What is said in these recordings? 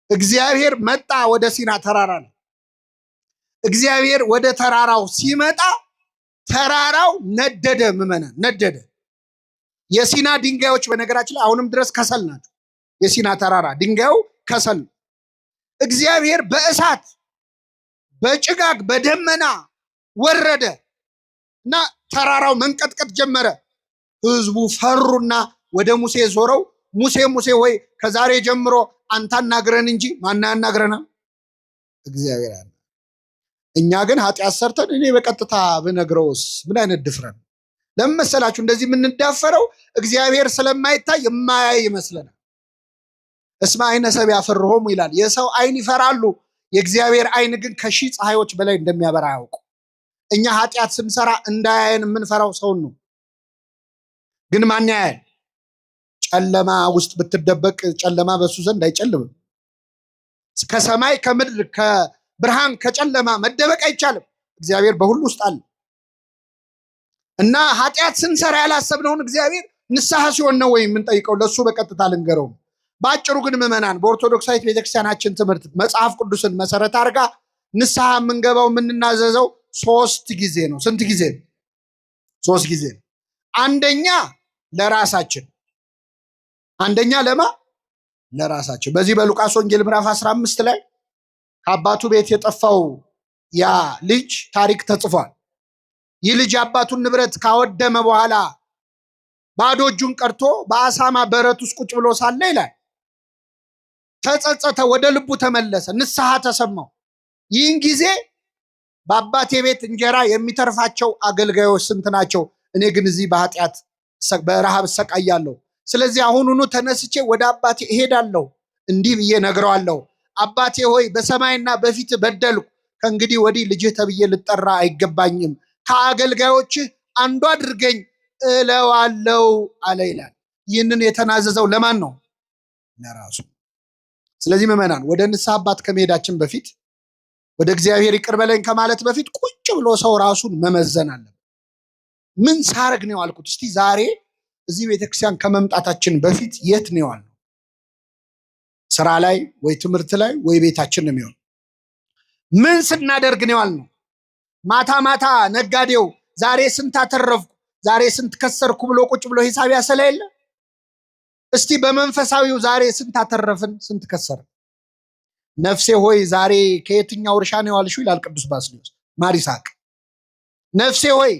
እግዚአብሔር መጣ ወደ ሲና ተራራ ነው። እግዚአብሔር ወደ ተራራው ሲመጣ ተራራው ነደደ። ምዕመናን ነደደ። የሲና ድንጋዮች በነገራችን ላይ አሁንም ድረስ ከሰል ናቸው። የሲና ተራራ ድንጋዩ ከሰል። እግዚአብሔር በእሳት በጭጋግ በደመና ወረደ እና ተራራው መንቀጥቀጥ ጀመረ። ህዝቡ ፈሩና ወደ ሙሴ ዞረው ሙሴ ሙሴ ሆይ ከዛሬ ጀምሮ አንተ አናግረን እንጂ ማን ያናግረናል? እግዚአብሔር አለ። እኛ ግን ኃጢአት ሰርተን እኔ በቀጥታ ብነግረውስ ምን አይነት ድፍረት? ለምን መሰላችሁ እንደዚህ የምንዳፈረው? እግዚአብሔር ስለማይታይ የማያይ ይመስለናል። እስመ አይነ ሰብእ ያፈርሆሙ ይላል። የሰው አይን ይፈራሉ፣ የእግዚአብሔር አይን ግን ከሺህ ፀሐዮች በላይ እንደሚያበራ ያውቁ። እኛ ኃጢአት ስንሰራ እንዳያየን የምንፈራው ሰውን ነው። ግን ማን ያያል? ጨለማ ውስጥ ብትደበቅ ጨለማ በሱ ዘንድ አይጨልምም። ከሰማይ ከምድር ከብርሃን ከጨለማ መደበቅ አይቻልም። እግዚአብሔር በሁሉ ውስጥ አለ እና ኃጢአት ስንሰራ ያላሰብነውን እግዚአብሔር ንስሐ ሲሆን ነው ወይ የምንጠይቀው? ለሱ በቀጥታ ልንገረው። በአጭሩ ግን ምዕመናን በኦርቶዶክሳዊት ቤተክርስቲያናችን ትምህርት መጽሐፍ ቅዱስን መሰረት አድርጋ ንስሐ የምንገባው የምንናዘዘው 3 ጊዜ ነው። ስንት ጊዜ? 3 ጊዜ ነው። አንደኛ ለራሳችን። አንደኛ ለማ ለራሳችን። በዚህ በሉቃስ ወንጌል ምዕራፍ 15 ላይ ከአባቱ ቤት የጠፋው ያ ልጅ ታሪክ ተጽፏል። ይህ ልጅ አባቱን ንብረት ካወደመ በኋላ ባዶ እጁን ቀርቶ በአሳማ በረት ውስጥ ቁጭ ብሎ ሳለ ይላል ተጸጸተ፣ ወደ ልቡ ተመለሰ፣ ንስሐ ተሰማው። ይህን ጊዜ በአባቴ ቤት እንጀራ የሚተርፋቸው አገልጋዮች ስንት ናቸው? እኔ ግን እዚህ በኃጢአት በረሃብ እሰቃያለሁ። ስለዚህ አሁኑኑ ተነስቼ ወደ አባቴ እሄዳለሁ፣ እንዲህ ብዬ ነግረዋለሁ። አባቴ ሆይ በሰማይና በፊት በደልኩ፣ ከእንግዲህ ወዲህ ልጅህ ተብዬ ልጠራ አይገባኝም። ከአገልጋዮችህ አንዱ አድርገኝ እለዋለሁ አለ ይላል። ይህንን የተናዘዘው ለማን ነው? ለራሱ። ስለዚህ ምዕመናን ወደ ንስሐ አባት ከመሄዳችን በፊት ወደ እግዚአብሔር ይቅር በለኝ ከማለት በፊት ቁጭ ብሎ ሰው ራሱን መመዘን አለበት። ምን ሳረግ ነው ያልኩት? እስቲ ዛሬ እዚህ ቤተክርስቲያን ከመምጣታችን በፊት የት ነው ያልነው? ስራ ላይ ወይ ትምህርት ላይ ወይ ቤታችን ነው የሚሆን? ምን ስናደርግ ነው ያልነው? ማታ ማታ ነጋዴው ዛሬ ስንት አተረፍኩ ዛሬ ስንት ከሰርኩ ብሎ ቁጭ ብሎ ሂሳብ ያሰላ የለ? እስቲ በመንፈሳዊው ዛሬ ስንት አተረፍን ስንት ከሰርን? ነፍሴ ሆይ ዛሬ ከየትኛው እርሻ ነው የዋልሽው ይላል ቅዱስ ባስልዮስ ማር ይስሐቅ። ነፍሴ ሆይ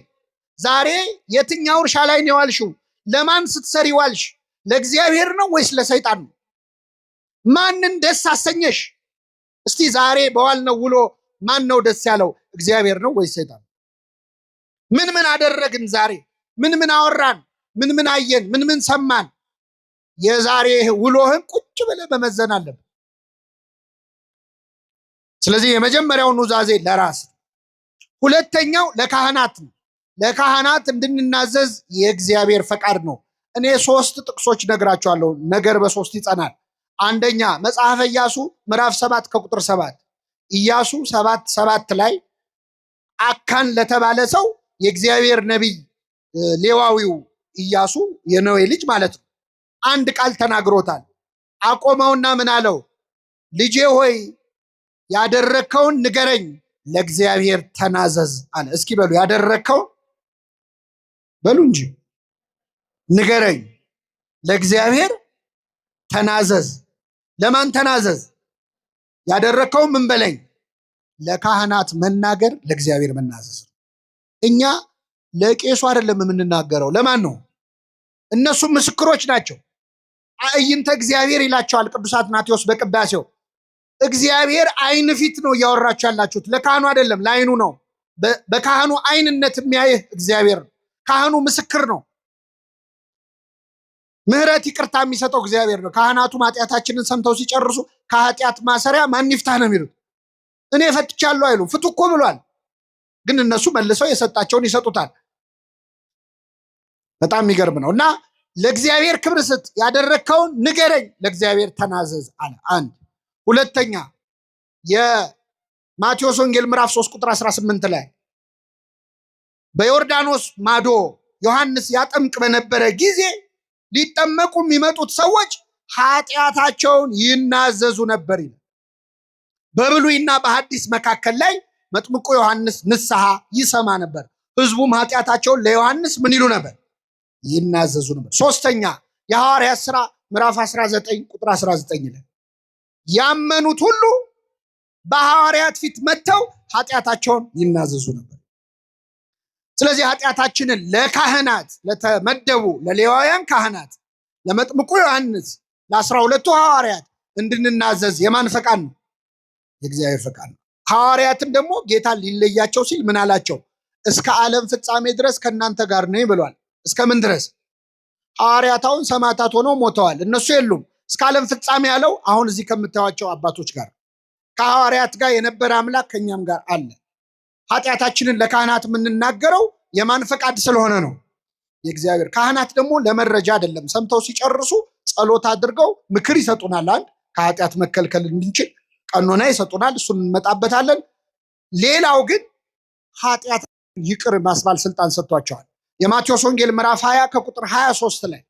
ዛሬ የትኛው እርሻ ላይ ነው የዋልሽው? ለማን ስትሰሪ ዋልሽ? ለእግዚአብሔር ነው ወይስ ለሰይጣን ነው? ማንን ደስ አሰኘሽ? እስቲ ዛሬ በዋልነው ውሎ ማን ነው ደስ ያለው? እግዚአብሔር ነው ወይስ ሰይጣን? ምን ምን አደረግን ዛሬ? ምን ምን አወራን? ምን ምን አየን? ምን ምን ሰማን? የዛሬ ውሎህን ቁጭ ብለህ መመዘን አለብን። ስለዚህ የመጀመሪያው ኑዛዜ ለራስ፣ ሁለተኛው ለካህናት ነው። ለካህናት እንድንናዘዝ የእግዚአብሔር ፈቃድ ነው። እኔ 3 ጥቅሶች ነግራቸዋለሁ። ነገር በ3 ይጸናል። አንደኛ መጽሐፈ ኢያሱ ምዕራፍ 7 ከቁጥር 7 ኢያሱ 7:7 ላይ አካን ለተባለ ሰው የእግዚአብሔር ነቢይ ሌዋዊው ኢያሱ የነዌ ልጅ ማለት ነው አንድ ቃል ተናግሮታል። አቆመውና ምን አለው? ልጄ ሆይ ያደረከውን ንገረኝ፣ ለእግዚአብሔር ተናዘዝ አለ። እስኪ በሉ ያደረከውን በሉ እንጂ ንገረኝ፣ ለእግዚአብሔር ተናዘዝ። ለማን ተናዘዝ? ያደረከውን ምን በለኝ? ለካህናት መናገር፣ ለእግዚአብሔር መናዘዝ። እኛ ለቄሱ አይደለም የምንናገረው። ለማን ነው? እነሱ ምስክሮች ናቸው። አዕይንተ እግዚአብሔር ይላቸዋል ቅዱስ አትናቴዎስ በቅዳሴው። እግዚአብሔር አይን ፊት ነው እያወራችሁ ያላችሁት፣ ለካህኑ አይደለም፣ ለአይኑ ነው። በካህኑ አይንነት የሚያይህ እግዚአብሔር ነው። ካህኑ ምስክር ነው። ምህረት ይቅርታ የሚሰጠው እግዚአብሔር ነው። ካህናቱ ኃጢአታችንን ሰምተው ሲጨርሱ ከኃጢአት ማሰሪያ ማን ይፍታህ ነው የሚሉት። እኔ ፈትቻለሁ አይሉ፣ ፍቱ እኮ ብሏል። ግን እነሱ መልሰው የሰጣቸውን ይሰጡታል። በጣም የሚገርም ነው። እና ለእግዚአብሔር ክብር ስጥ፣ ያደረግከውን ንገረኝ፣ ለእግዚአብሔር ተናዘዝ አለ። አንድ ሁለተኛ የማቴዎስ ወንጌል ምዕራፍ 3 ቁጥር 18 ላይ በዮርዳኖስ ማዶ ዮሐንስ ያጠምቅ በነበረ ጊዜ ሊጠመቁ የሚመጡት ሰዎች ኃጢአታቸውን ይናዘዙ ነበር ይላል። በብሉይና በሐዲስ መካከል ላይ መጥምቁ ዮሐንስ ንስሐ ይሰማ ነበር። ህዝቡም ኃጢአታቸውን ለዮሐንስ ምን ይሉ ነበር? ይናዘዙ ነበር። ሶስተኛ የሐዋርያት ሥራ ምዕራፍ 19 ቁጥር 19 ላይ ያመኑት ሁሉ በሐዋርያት ፊት መጥተው ኃጢአታቸውን ይናዘዙ ነበር። ስለዚህ ኃጢአታችንን ለካህናት ለተመደቡ ለሌዋውያን ካህናት፣ ለመጥምቁ ዮሐንስ፣ ለ12ቱ ሐዋርያት እንድንናዘዝ የማን ፈቃድ ነው? የእግዚአብሔር ፈቃድ ነው። ሐዋርያትን ደግሞ ጌታ ሊለያቸው ሲል ምን አላቸው? እስከ ዓለም ፍጻሜ ድረስ ከእናንተ ጋር ነኝ ብሏል። እስከ ምን ድረስ? ሐዋርያት አሁን ሰማዕታት ሆነው ሞተዋል፣ እነሱ የሉም። እስከ ዓለም ፍጻሜ ያለው አሁን እዚህ ከምታዩቸው አባቶች ጋር ከሐዋርያት ጋር የነበረ አምላክ ከኛም ጋር አለ። ኃጢአታችንን ለካህናት የምንናገረው የማን ፈቃድ ስለሆነ ነው? የእግዚአብሔር። ካህናት ደግሞ ለመረጃ አይደለም፣ ሰምተው ሲጨርሱ ጸሎት አድርገው ምክር ይሰጡናል። አንድ ከኃጢአት መከልከል እንድንችል ቀኖና ይሰጡናል፣ እሱን እንመጣበታለን። ሌላው ግን ኃጢአት ይቅር ማስባል ስልጣን ሰጥቷቸዋል። የማቴዎስ ወንጌል ምዕራፍ 20 ከቁጥር 23 ላይ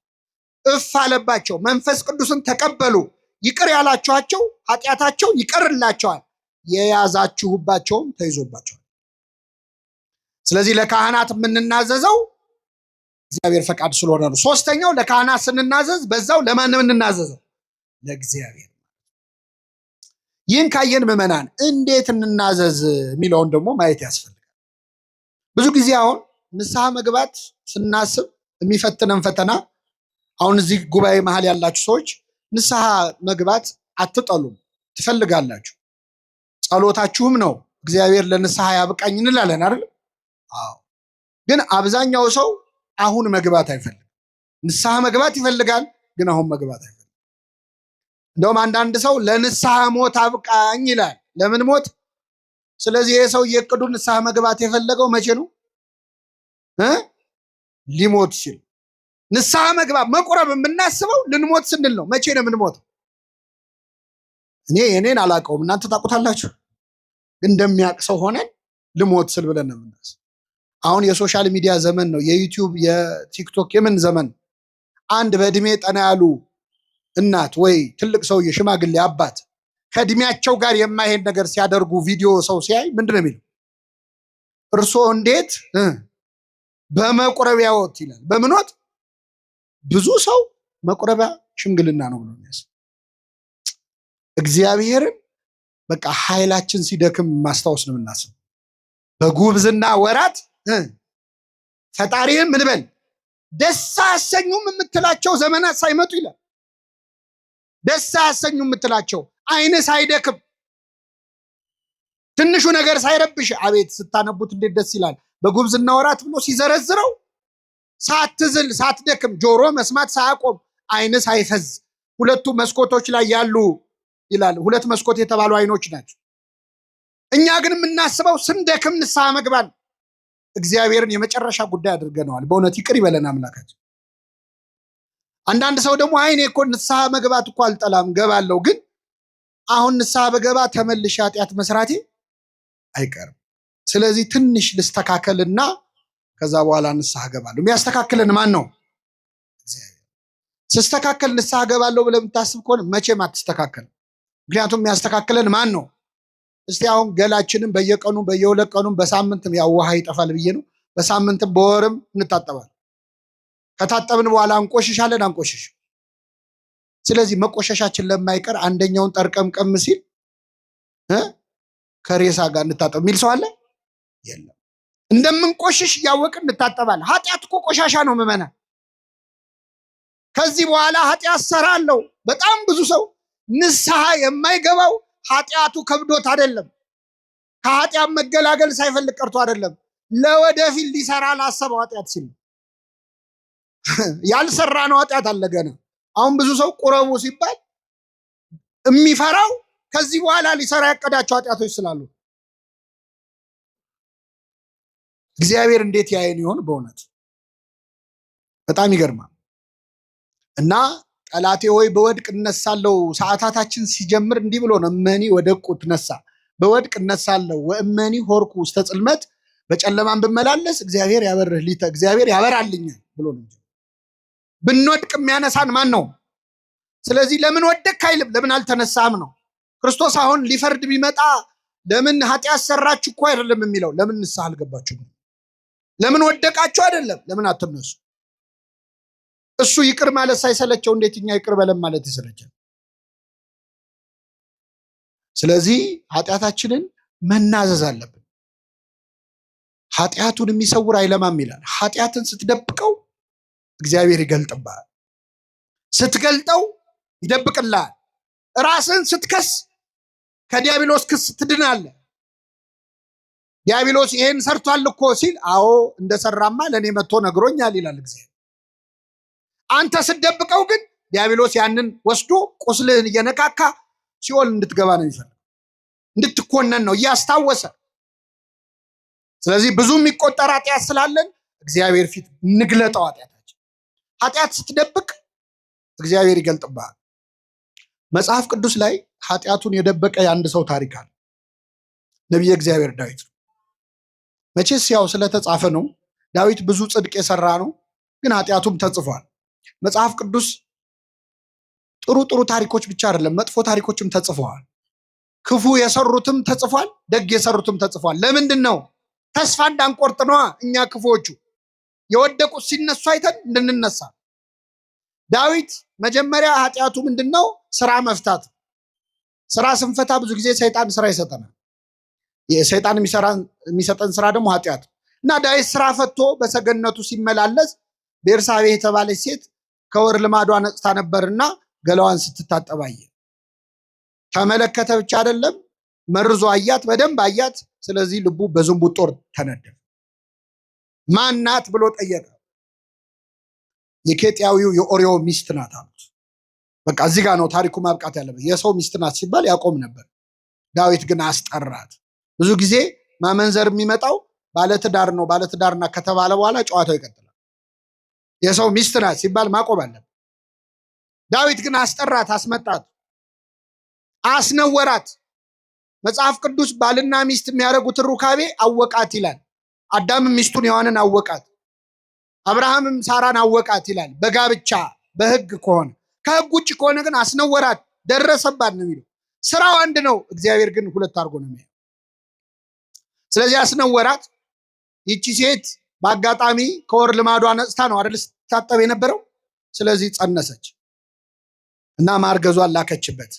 እፍ አለባቸው፣ መንፈስ ቅዱስን ተቀበሉ፣ ይቅር ያላችኋቸው ኃጢአታቸው ይቀርላቸዋል፣ የያዛችሁባቸውም ተይዞባቸዋል። ስለዚህ ለካህናት የምንናዘዘው እግዚአብሔር ፈቃድ ስለሆነ ነው። ሶስተኛው ለካህናት ስንናዘዝ በዛው ለማን የምንናዘዘው? ለእግዚአብሔር። ይህን ካየን ምዕመናን እንዴት እንናዘዝ የሚለውን ደግሞ ማየት ያስፈልጋል። ብዙ ጊዜ አሁን ንስሐ መግባት ስናስብ የሚፈትነን ፈተና፣ አሁን እዚህ ጉባኤ መሀል ያላችሁ ሰዎች ንስሐ መግባት አትጠሉም፣ ትፈልጋላችሁ። ጸሎታችሁም ነው እግዚአብሔር ለንስሐ ያብቃኝ እንላለን አይደል? አዎ። ግን አብዛኛው ሰው አሁን መግባት አይፈልግም። ንስሐ መግባት ይፈልጋል፣ ግን አሁን መግባት አይፈልግም። እንደውም አንዳንድ ሰው ለንስሐ ሞት አብቃኝ ይላል። ለምን ሞት? ስለዚህ ይሄ ሰው የቅዱ ንስሐ መግባት የፈለገው መቼ ነው? ሊሞት ሲል። ንስሐ መግባት መቁረብ የምናስበው ልንሞት ስንል ነው። መቼ ነው የምንሞተው? እኔ የኔን አላውቀውም፣ እናንተ ታውቁታላችሁ። እንደሚያውቅ ሰው ሆነን ልሞት ስል ብለን ነው የምናስበው። አሁን የሶሻል ሚዲያ ዘመን ነው፣ የዩቲዩብ የቲክቶክ የምን ዘመን። አንድ በእድሜ ጠና ያሉ እናት ወይ ትልቅ ሰውዬ ሽማግሌ አባት ከእድሜያቸው ጋር የማይሄድ ነገር ሲያደርጉ ቪዲዮ ሰው ሲያይ ምንድን ነው የሚለው? እርስዎ እንዴት በመቁረቢያ ወት ይላል። በምን ወት? ብዙ ሰው መቁረቢያ ሽምግልና ነው ብሎ የሚያስብ። እግዚአብሔርን በቃ ኃይላችን ሲደክም ማስታወስ ነው የምናስብ። በጉብዝና ወራት ፈጣሪህን ምን በል ደስ አያሰኙም የምትላቸው ዘመናት ሳይመጡ ይላል። ደስ አያሰኙም የምትላቸው አይንህ ሳይደክም ትንሹ ነገር ሳይረብሽ፣ አቤት ስታነቡት እንዴት ደስ ይላል። በጉብዝና ወራት ብሎ ሲዘረዝረው ሳትዝል ሳትደክም፣ ጆሮ መስማት ሳያቆም፣ አይንህ ሳይፈዝ፣ ሁለቱ መስኮቶች ላይ ያሉ ይላል። ሁለት መስኮት የተባሉ አይኖች ናቸው። እኛ ግን የምናስበው ስንደክም ንስሐ መግባል። እግዚአብሔርን የመጨረሻ ጉዳይ አድርገነዋል። በእውነት ይቅር ይበለን አምላካችን። አንዳንድ ሰው ደግሞ አይኔ እኮ ንስሐ መግባት እኮ አልጠላም ገባለሁ፣ ግን አሁን ንስሐ በገባ ተመልሼ ኃጢአት መስራቴ አይቀርም። ስለዚህ ትንሽ ልስተካከልና ከዛ በኋላ ንስሐ ገባለሁ። የሚያስተካክለን ማን ነው? እግዚአብሔር። ስስተካከል ንስሐ ገባለሁ ብለህ የምታስብ ከሆነ መቼም አትስተካከልም። ምክንያቱም የሚያስተካክለን ማን ነው? እስቲ አሁን ገላችንም በየቀኑ በየሁለት ቀኑም በሳምንትም ያው ውሃ ይጠፋል ብዬ ነው፣ በሳምንትም በወርም እንታጠባለን። ከታጠብን በኋላ እንቆሽሻለን አንቆሽሽ። ስለዚህ መቆሸሻችን ለማይቀር አንደኛውን ጠርቀምቀም ሲል ከሬሳ ጋር እንታጠብ የሚል ሰው አለ? የለም። እንደምንቆሽሽ እያወቅን እንታጠባለን። ኃጢአት እኮ ቆሻሻ ነው ምዕመና። ከዚህ በኋላ ኃጢአት ሰራለሁ። በጣም ብዙ ሰው ንስሐ የማይገባው ኃጢአቱ ከብዶት አይደለም፣ ከኃጢአት መገላገል ሳይፈልግ ቀርቶ አይደለም፣ ለወደፊት ሊሰራ ላሰበው ኃጢአት ሲል ያልሰራ ነው ኃጢአት አለ ገና። አሁን ብዙ ሰው ቁረቡ ሲባል የሚፈራው ከዚህ በኋላ ሊሰራ ያቀዳቸው ኃጢአቶች ስላሉ። እግዚአብሔር እንዴት ያየን ይሆን? በእውነት በጣም ይገርማል። እና ጠላቴ ሆይ በወድቅ እነሳለሁ። ሰዓታታችን ሲጀምር እንዲህ ብሎ ነው፣ እመኒ ወደቁ ትነሳ፣ በወድቅ እነሳለሁ፣ ወእመኒ ሆርኩ ውስተ ጽልመት፣ በጨለማን ብመላለስ እግዚአብሔር ያበርህ ሊተ፣ እግዚአብሔር ያበራልኛል ብሎ ነው። ብንወድቅ የሚያነሳን ማን ነው? ስለዚህ ለምን ወደቅ አይልም፣ ለምን አልተነሳም ነው። ክርስቶስ አሁን ሊፈርድ ቢመጣ ለምን ኃጢአት ሰራችሁ እኮ አይደለም የሚለው፣ ለምን ንስሐ አልገባችሁም? ለምን ወደቃችሁ አይደለም፣ ለምን አትነሱ? እሱ ይቅር ማለት ሳይሰለቸው እንዴት እኛ ይቅር በለም ማለት ይሰለቻል? ስለዚህ ኃጢአታችንን መናዘዝ አለብን። ኃጢአቱን የሚሰውር አይለማም ይላል። ኃጢአትን ስትደብቀው እግዚአብሔር ይገልጥብሃል፣ ስትገልጠው ይደብቅልሃል። ራስን ስትከስ ከዲያብሎስ ክስ ትድናለህ። ዲያብሎስ ይሄን ሰርቷል እኮ ሲል አዎ እንደሰራማ ለእኔ መጥቶ ነግሮኛል ይላል እግዚአብሔር። አንተ ስትደብቀው ግን ዲያብሎስ ያንን ወስዶ ቁስልህን እየነካካ ሲኦል እንድትገባ ነው የሚፈልገው፣ እንድትኮነን ነው እያስታወሰ። ስለዚህ ብዙ የሚቆጠር ኃጢአት ስላለን እግዚአብሔር ፊት እንግለጠው ኃጢአታችን። ኃጢአት ስትደብቅ እግዚአብሔር ይገልጥብሃል። መጽሐፍ ቅዱስ ላይ ኃጢአቱን የደበቀ የአንድ ሰው ታሪክ አለ። ነቢየ እግዚአብሔር ዳዊት ነው። መቼስ ያው ስለተጻፈ ነው። ዳዊት ብዙ ጽድቅ የሰራ ነው፣ ግን ኃጢአቱም ተጽፏል። መጽሐፍ ቅዱስ ጥሩ ጥሩ ታሪኮች ብቻ አይደለም፣ መጥፎ ታሪኮችም ተጽፈዋል። ክፉ የሰሩትም ተጽፏል፣ ደግ የሰሩትም ተጽፏል። ለምንድን ነው? ተስፋ እንዳንቆርጥ ነዋ። እኛ ክፉዎቹ የወደቁት ሲነሱ አይተን እንድንነሳ። ዳዊት መጀመሪያ ኃጢአቱ ምንድን ነው? ስራ መፍታት። ስራ ስንፈታ ብዙ ጊዜ ሰይጣን ስራ ይሰጠናል። የሰይጣን የሚሰጠን ስራ ደግሞ ኃጢአት እና ዳዊት ስራ ፈቶ በሰገነቱ ሲመላለስ ቤርሳቤ የተባለች ሴት ከወር ልማዷ ነጽታ ነበርና ገላዋን ስትታጠብ አየ። ተመለከተ ብቻ አይደለም፣ መርዞ አያት፣ በደንብ አያት። ስለዚህ ልቡ በዝንቡት ጦር ተነደፈ። ማናት ብሎ ጠየቀ። የኬጢያዊው የኦርዮ ሚስት ናት አሉት። በቃ እዚህ ጋር ነው ታሪኩ ማብቃት ያለበት። የሰው ሚስት ናት ሲባል ያቆም ነበር። ዳዊት ግን አስጠራት። ብዙ ጊዜ ማመንዘር የሚመጣው ባለትዳር ነው፣ ባለትዳርና ከተባለ በኋላ ጨዋታው ይቀጥላል። የሰው ሚስት ናት ሲባል ማቆም አለበት። ዳዊት ግን አስጠራት፣ አስመጣት፣ አስነወራት። መጽሐፍ ቅዱስ ባልና ሚስት የሚያደርጉትን ሩካቤ አወቃት ይላል። አዳምም ሚስቱን ሔዋንን አወቃት፣ አብርሃምም ሳራን አወቃት ይላል። በጋብቻ በህግ ከሆነ፣ ከህግ ውጭ ከሆነ ግን አስነወራት፣ ደረሰባት ነው የሚለው። ስራው አንድ ነው፣ እግዚአብሔር ግን ሁለት አድርጎ ነው የሚያየው። ስለዚህ አስነወራት። ይቺ ሴት በአጋጣሚ ከወር ልማዷ ነጽታ ነው አይደል ስትታጠብ የነበረው። ስለዚህ ጸነሰች እና ማርገዟን ላከችበት።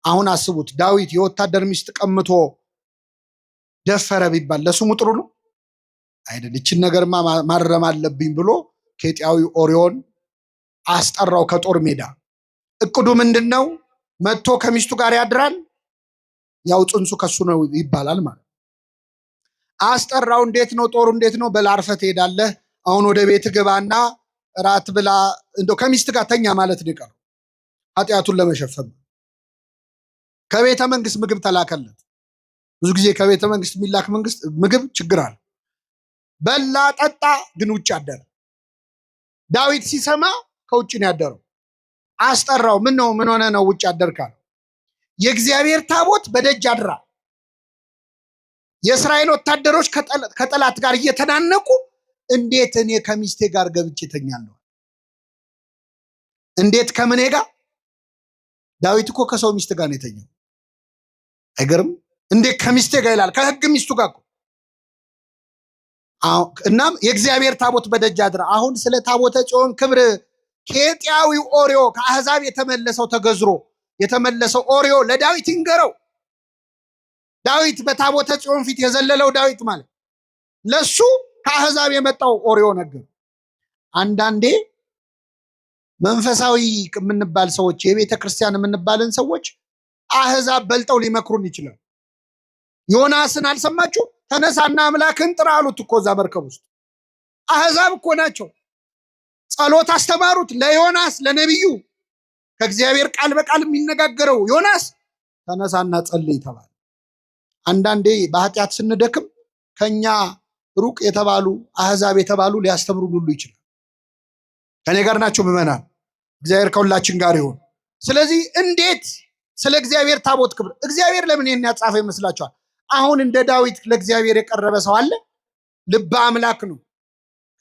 አሁን አስቡት፣ ዳዊት የወታደር ሚስት ቀምቶ ደፈረ ቢባል ለስሙ ጥሩ ነው አይደል? ይችን ነገርማ ማረም አለብኝ ብሎ ኬጢያዊ ኦርዮን አስጠራው ከጦር ሜዳ። እቅዱ ምንድን ነው? መጥቶ ከሚስቱ ጋር ያድራል፣ ያው ጽንሱ ከሱ ነው ይባላል ማለት። አስጠራው። እንዴት ነው ጦሩ? እንዴት ነው? በላርፈት ትሄዳለህ፣ አሁን ወደ ቤት ግባና ራት ብላ፣ እንደው ከሚስት ጋር ተኛ ማለት ነው የቀረው ኃጢአቱን ለመሸፈን። ከቤተ መንግስት ምግብ ተላከለት። ብዙ ጊዜ ከቤተ መንግስት የሚላክ ምግብ ችግር አለ። በላ ጠጣ፣ ግን ውጭ አደረ። ዳዊት ሲሰማ ከውጭ ነው ያደረው። አስጠራው። ምን ነው? ምን ሆነ ነው ውጭ አደርካል? የእግዚአብሔር ታቦት በደጅ አድራ። የእስራኤል ወታደሮች ከጠላት ጋር እየተናነቁ እንዴት እኔ ከሚስቴ ጋር ገብቼ ተኛለሁ? እንዴት ከምኔ ጋር? ዳዊት እኮ ከሰው ሚስት ጋር ነው የተኛው። አይገርም? እንዴት ከሚስቴ ጋር ይላል። ከህግ ሚስቱ ጋር እኮ። እናም የእግዚአብሔር ታቦት በደጅ አድራ። አሁን ስለ ታቦተ ጽዮን ክብር ኬጢያዊው ኦርዮ ከአህዛብ የተመለሰው ተገዝሮ የተመለሰው ኦርዮ ለዳዊት ይንገረው። ዳዊት በታቦተ ጽዮን ፊት የዘለለው ዳዊት ማለት ለሱ ከአህዛብ የመጣው ኦርዮ ነገር። አንዳንዴ መንፈሳዊ የምንባል ሰዎች፣ የቤተ ክርስቲያን የምንባልን ሰዎች አህዛብ በልጠው ሊመክሩን ይችላል። ዮናስን አልሰማችሁ? ተነሳና አምላክን ጥራ አሉት እኮ እዛ መርከብ ውስጥ። አህዛብ እኮ ናቸው። ጸሎት አስተማሩት ለዮናስ ለነቢዩ። ከእግዚአብሔር ቃል በቃል የሚነጋገረው ዮናስ ተነሳና ጸልይ ተባለ። አንዳንዴ በኃጢአት ስንደክም ከኛ ሩቅ የተባሉ አህዛብ የተባሉ ሊያስተምሩን ሁሉ ይችላል። ከኔ ጋር ናቸው ምዕመናን። እግዚአብሔር ከሁላችን ጋር ይሁን። ስለዚህ እንዴት ስለ እግዚአብሔር ታቦት ክብር እግዚአብሔር ለምን ይሄን ያጻፈ ይመስላችኋል? አሁን እንደ ዳዊት ለእግዚአብሔር የቀረበ ሰው አለ? ልበ አምላክ ነው፣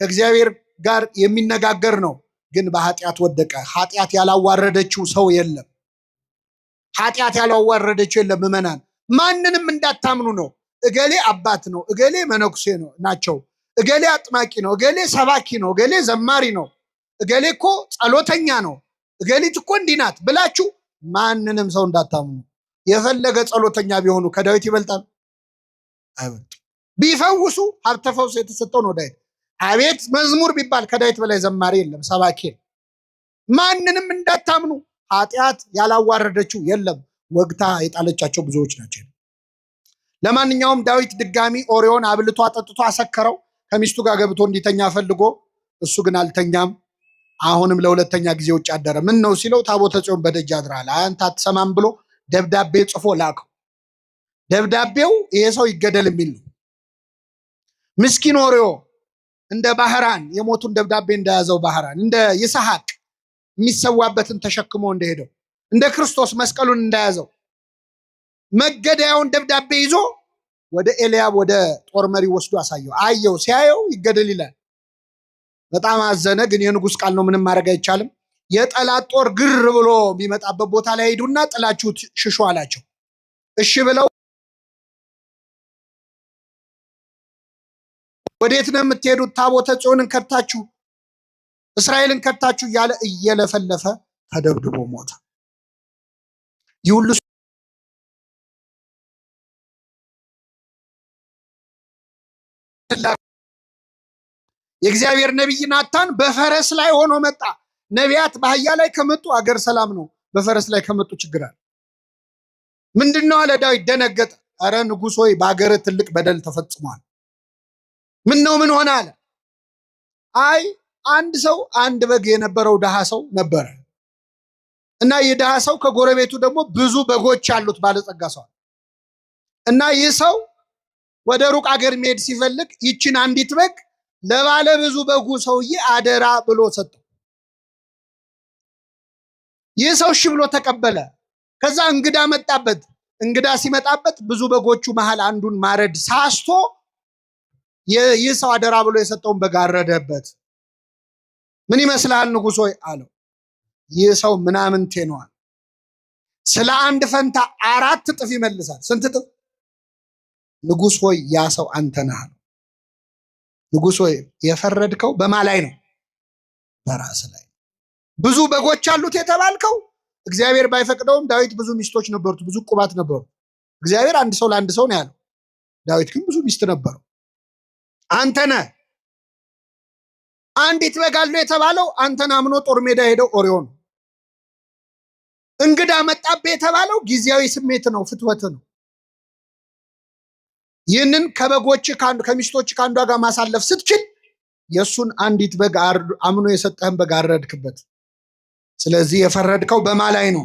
ከእግዚአብሔር ጋር የሚነጋገር ነው። ግን በኃጢአት ወደቀ። ኃጢአት ያላዋረደችው ሰው የለም። ኃጢአት ያላዋረደችው የለም። ምዕመናን ማንንም እንዳታምኑ ነው። እገሌ አባት ነው፣ እገሌ መነኩሴ ነው ናቸው፣ እገሌ አጥማቂ ነው፣ እገሌ ሰባኪ ነው፣ እገሌ ዘማሪ ነው፣ እገሌ እኮ ጸሎተኛ ነው፣ እገሊት እኮ እንዲህ ናት ብላችሁ ማንንም ሰው እንዳታምኑ። የፈለገ ጸሎተኛ ቢሆኑ ከዳዊት ይበልጣል? አይበልጡ። ቢፈውሱ ሀብተ ፈውስ የተሰጠው ነው ዳዊት። አቤት መዝሙር ቢባል ከዳዊት በላይ ዘማሪ የለም፣ ሰባኪ። ማንንም እንዳታምኑ። ኃጢአት ያላዋረደችው የለም። ወግታ የጣለቻቸው ብዙዎች ናቸው። ለማንኛውም ዳዊት ድጋሚ ኦርዮን አብልቶ አጠጥቶ አሰከረው። ከሚስቱ ጋር ገብቶ እንዲተኛ ፈልጎ እሱ ግን አልተኛም። አሁንም ለሁለተኛ ጊዜ ውጭ አደረ። ምን ነው ሲለው ታቦተ ጽዮን በደጅ አድራል፣ አንተ አትሰማም ብሎ ደብዳቤ ጽፎ ላከው። ደብዳቤው ይሄ ሰው ይገደል የሚል ነው። ምስኪን ኦርዮ እንደ ባህራን የሞቱን ደብዳቤ እንደያዘው ባህራን፣ እንደ ይስሐቅ የሚሰዋበትን ተሸክሞ እንደሄደው፣ እንደ ክርስቶስ መስቀሉን እንደያዘው መገደያውን ደብዳቤ ይዞ ወደ ኤልያብ ወደ ጦር መሪ ወስዶ አሳየው። አየው፣ ሲያየው ይገደል ይላል። በጣም አዘነ። ግን የንጉሥ ቃል ነው፣ ምንም ማድረግ አይቻልም። የጠላት ጦር ግር ብሎ የሚመጣበት ቦታ ላይ ሄዱና ጥላችሁት ሽሹ አላቸው። እሺ ብለው ወዴት ነው የምትሄዱት? ታቦተ ጽዮንን ከድታችሁ እስራኤልን ከድታችሁ እያለ እየለፈለፈ ተደብድቦ ሞተ። ይህ ሁሉ የእግዚአብሔር ነቢይ ናታን በፈረስ ላይ ሆኖ መጣ። ነቢያት በአህያ ላይ ከመጡ አገር ሰላም ነው፣ በፈረስ ላይ ከመጡ ችግር አለ። ምንድነው አለ ዳዊት። ደነገጠ። አረ ንጉሥ ሆይ በአገር ትልቅ በደል ተፈጽሟል። ምን ነው ምን ሆነ አለ። አይ አንድ ሰው አንድ በግ የነበረው ድሃ ሰው ነበረ እና ይህ ድሃ ሰው ከጎረቤቱ ደግሞ ብዙ በጎች ያሉት ባለጸጋ ሰው እና ይህ ሰው ወደ ሩቅ አገር መሄድ ሲፈልግ ይችን አንዲት በግ ለባለ ብዙ በጉ ሰውዬ አደራ ብሎ ሰጠው። ይህ ሰው እሺ ብሎ ተቀበለ። ከዛ እንግዳ መጣበት። እንግዳ ሲመጣበት ብዙ በጎቹ መሃል አንዱን ማረድ ሳስቶ ይህ ሰው አደራ ብሎ የሰጠውን በግ አረደበት። ምን ይመስላል ንጉሥ ሆይ አለው። ይህ ሰው ምናምንቴ ነዋል። ስለ አንድ ፈንታ 4 እጥፍ ይመልሳል። ስንት እጥፍ? ንጉሥ ሆይ ያ ሰው አንተ ነህ አለው። ንጉሥ ሆይ የፈረድከው በማ ላይ ነው? በራስ ላይ። ብዙ በጎች አሉት የተባልከው እግዚአብሔር ባይፈቅደውም ዳዊት ብዙ ሚስቶች ነበሩት፣ ብዙ ቁባት ነበሩ። እግዚአብሔር አንድ ሰው ለአንድ ሰው ነው ያለው። ዳዊት ግን ብዙ ሚስት ነበረው። አንተ ነህ። አንዲት በግ አለው የተባለው አንተን አምኖ ጦር ሜዳ ሄደው ኦርዮ ነው። እንግዳ መጣብህ የተባለው ጊዜያዊ ስሜት ነው፣ ፍትወት ነው። ይህንን ከበጎች ከሚስቶች ከአንዷ ጋር ማሳለፍ ስትችል የእሱን አንዲት በግ አምኖ የሰጠህን በግ አረድክበት። ስለዚህ የፈረድከው በማ ላይ ነው?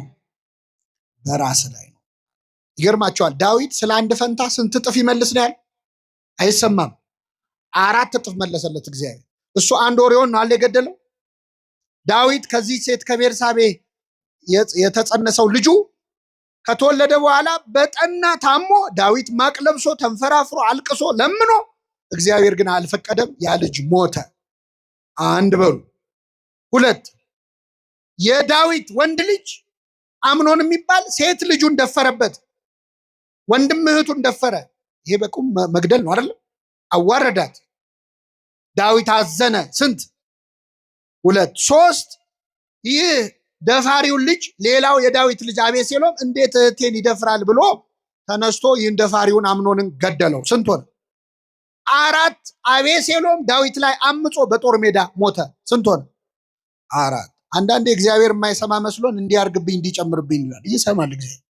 በራስ ላይ ነው። ይገርማቸዋል። ዳዊት ስለ አንድ ፈንታ ስንት እጥፍ ይመልስ ነው ያለ? አይሰማም። 4 እጥፍ መለሰለት እግዚአብሔር። እሱ አንድ ኦርዮን ነው አለ የገደለው። ዳዊት ከዚህ ሴት ከቤርሳቤ የተጸነሰው ልጁ ከተወለደ በኋላ በጠና ታሞ ዳዊት ማቅ ለብሶ ተንፈራፍሮ አልቅሶ ለምኖ እግዚአብሔር ግን አልፈቀደም። ያ ልጅ ሞተ። አንድ በሉ። 2 የዳዊት ወንድ ልጅ አምኖን የሚባል ሴት ልጁን ደፈረበት። ወንድም እህቱን ደፈረ። ይሄ በቁም መግደል ነው አይደለም? አዋረዳት። ዳዊት አዘነ። ስንት? 2 3 ይህ ደፋሪውን ልጅ ሌላው የዳዊት ልጅ አቤሴሎም እንዴት እህቴን ይደፍራል ብሎ ተነስቶ ይህን ደፋሪውን አምኖንን ገደለው። ስንት ሆነ? 4 አቤሴሎም ዳዊት ላይ አምጾ በጦር ሜዳ ሞተ። ስንት ሆነ? 4 አንዳንዴ እግዚአብሔር የማይሰማ መስሎን እንዲያርግብኝ እንዲጨምርብኝ ይላል። ይሰማል። እግዚአብሔር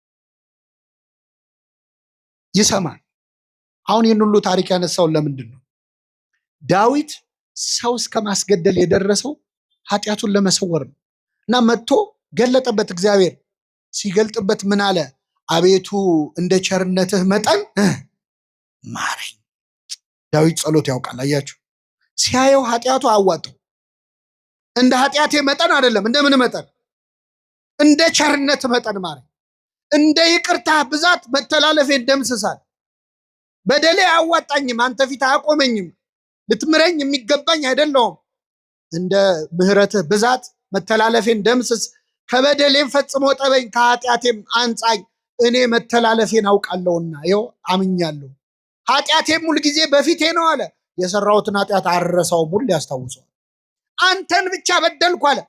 ይሰማል። አሁን ይህን ሁሉ ታሪክ ያነሳውን ለምንድን ነው? ዳዊት ሰው እስከ ማስገደል የደረሰው ኃጢአቱን ለመሰወር ነው። እና መጥቶ ገለጠበት። እግዚአብሔር ሲገልጥበት ምን አለ? አቤቱ እንደ ቸርነትህ መጠን ማረኝ። ዳዊት ጸሎት ያውቃል። አያችሁ፣ ሲያየው ኃጢአቱ አዋጠው። እንደ ኃጢአቴ መጠን አይደለም። እንደምን መጠን? እንደ ቸርነት መጠን ማረኝ። እንደ ይቅርታ ብዛት መተላለፌን ደምስሳል። በደሌ አያዋጣኝም፣ አንተ ፊት አያቆመኝም። ልትምረኝ የሚገባኝ አይደለሁም። እንደ ምሕረትህ ብዛት መተላለፌን ደምስስ፣ ከበደሌም ፈጽሞ ጠበኝ፣ ከኃጢአቴም አንጻኝ። እኔ መተላለፌን አውቃለሁና ይኸው አምኛለሁ። ኃጢአቴም ሁል ጊዜ በፊቴ ነው አለ። የሰራሁትን ኃጢአት አልረሳውም፣ ሁሌ ያስታውሰዋል። አንተን ብቻ በደልኩ አለ።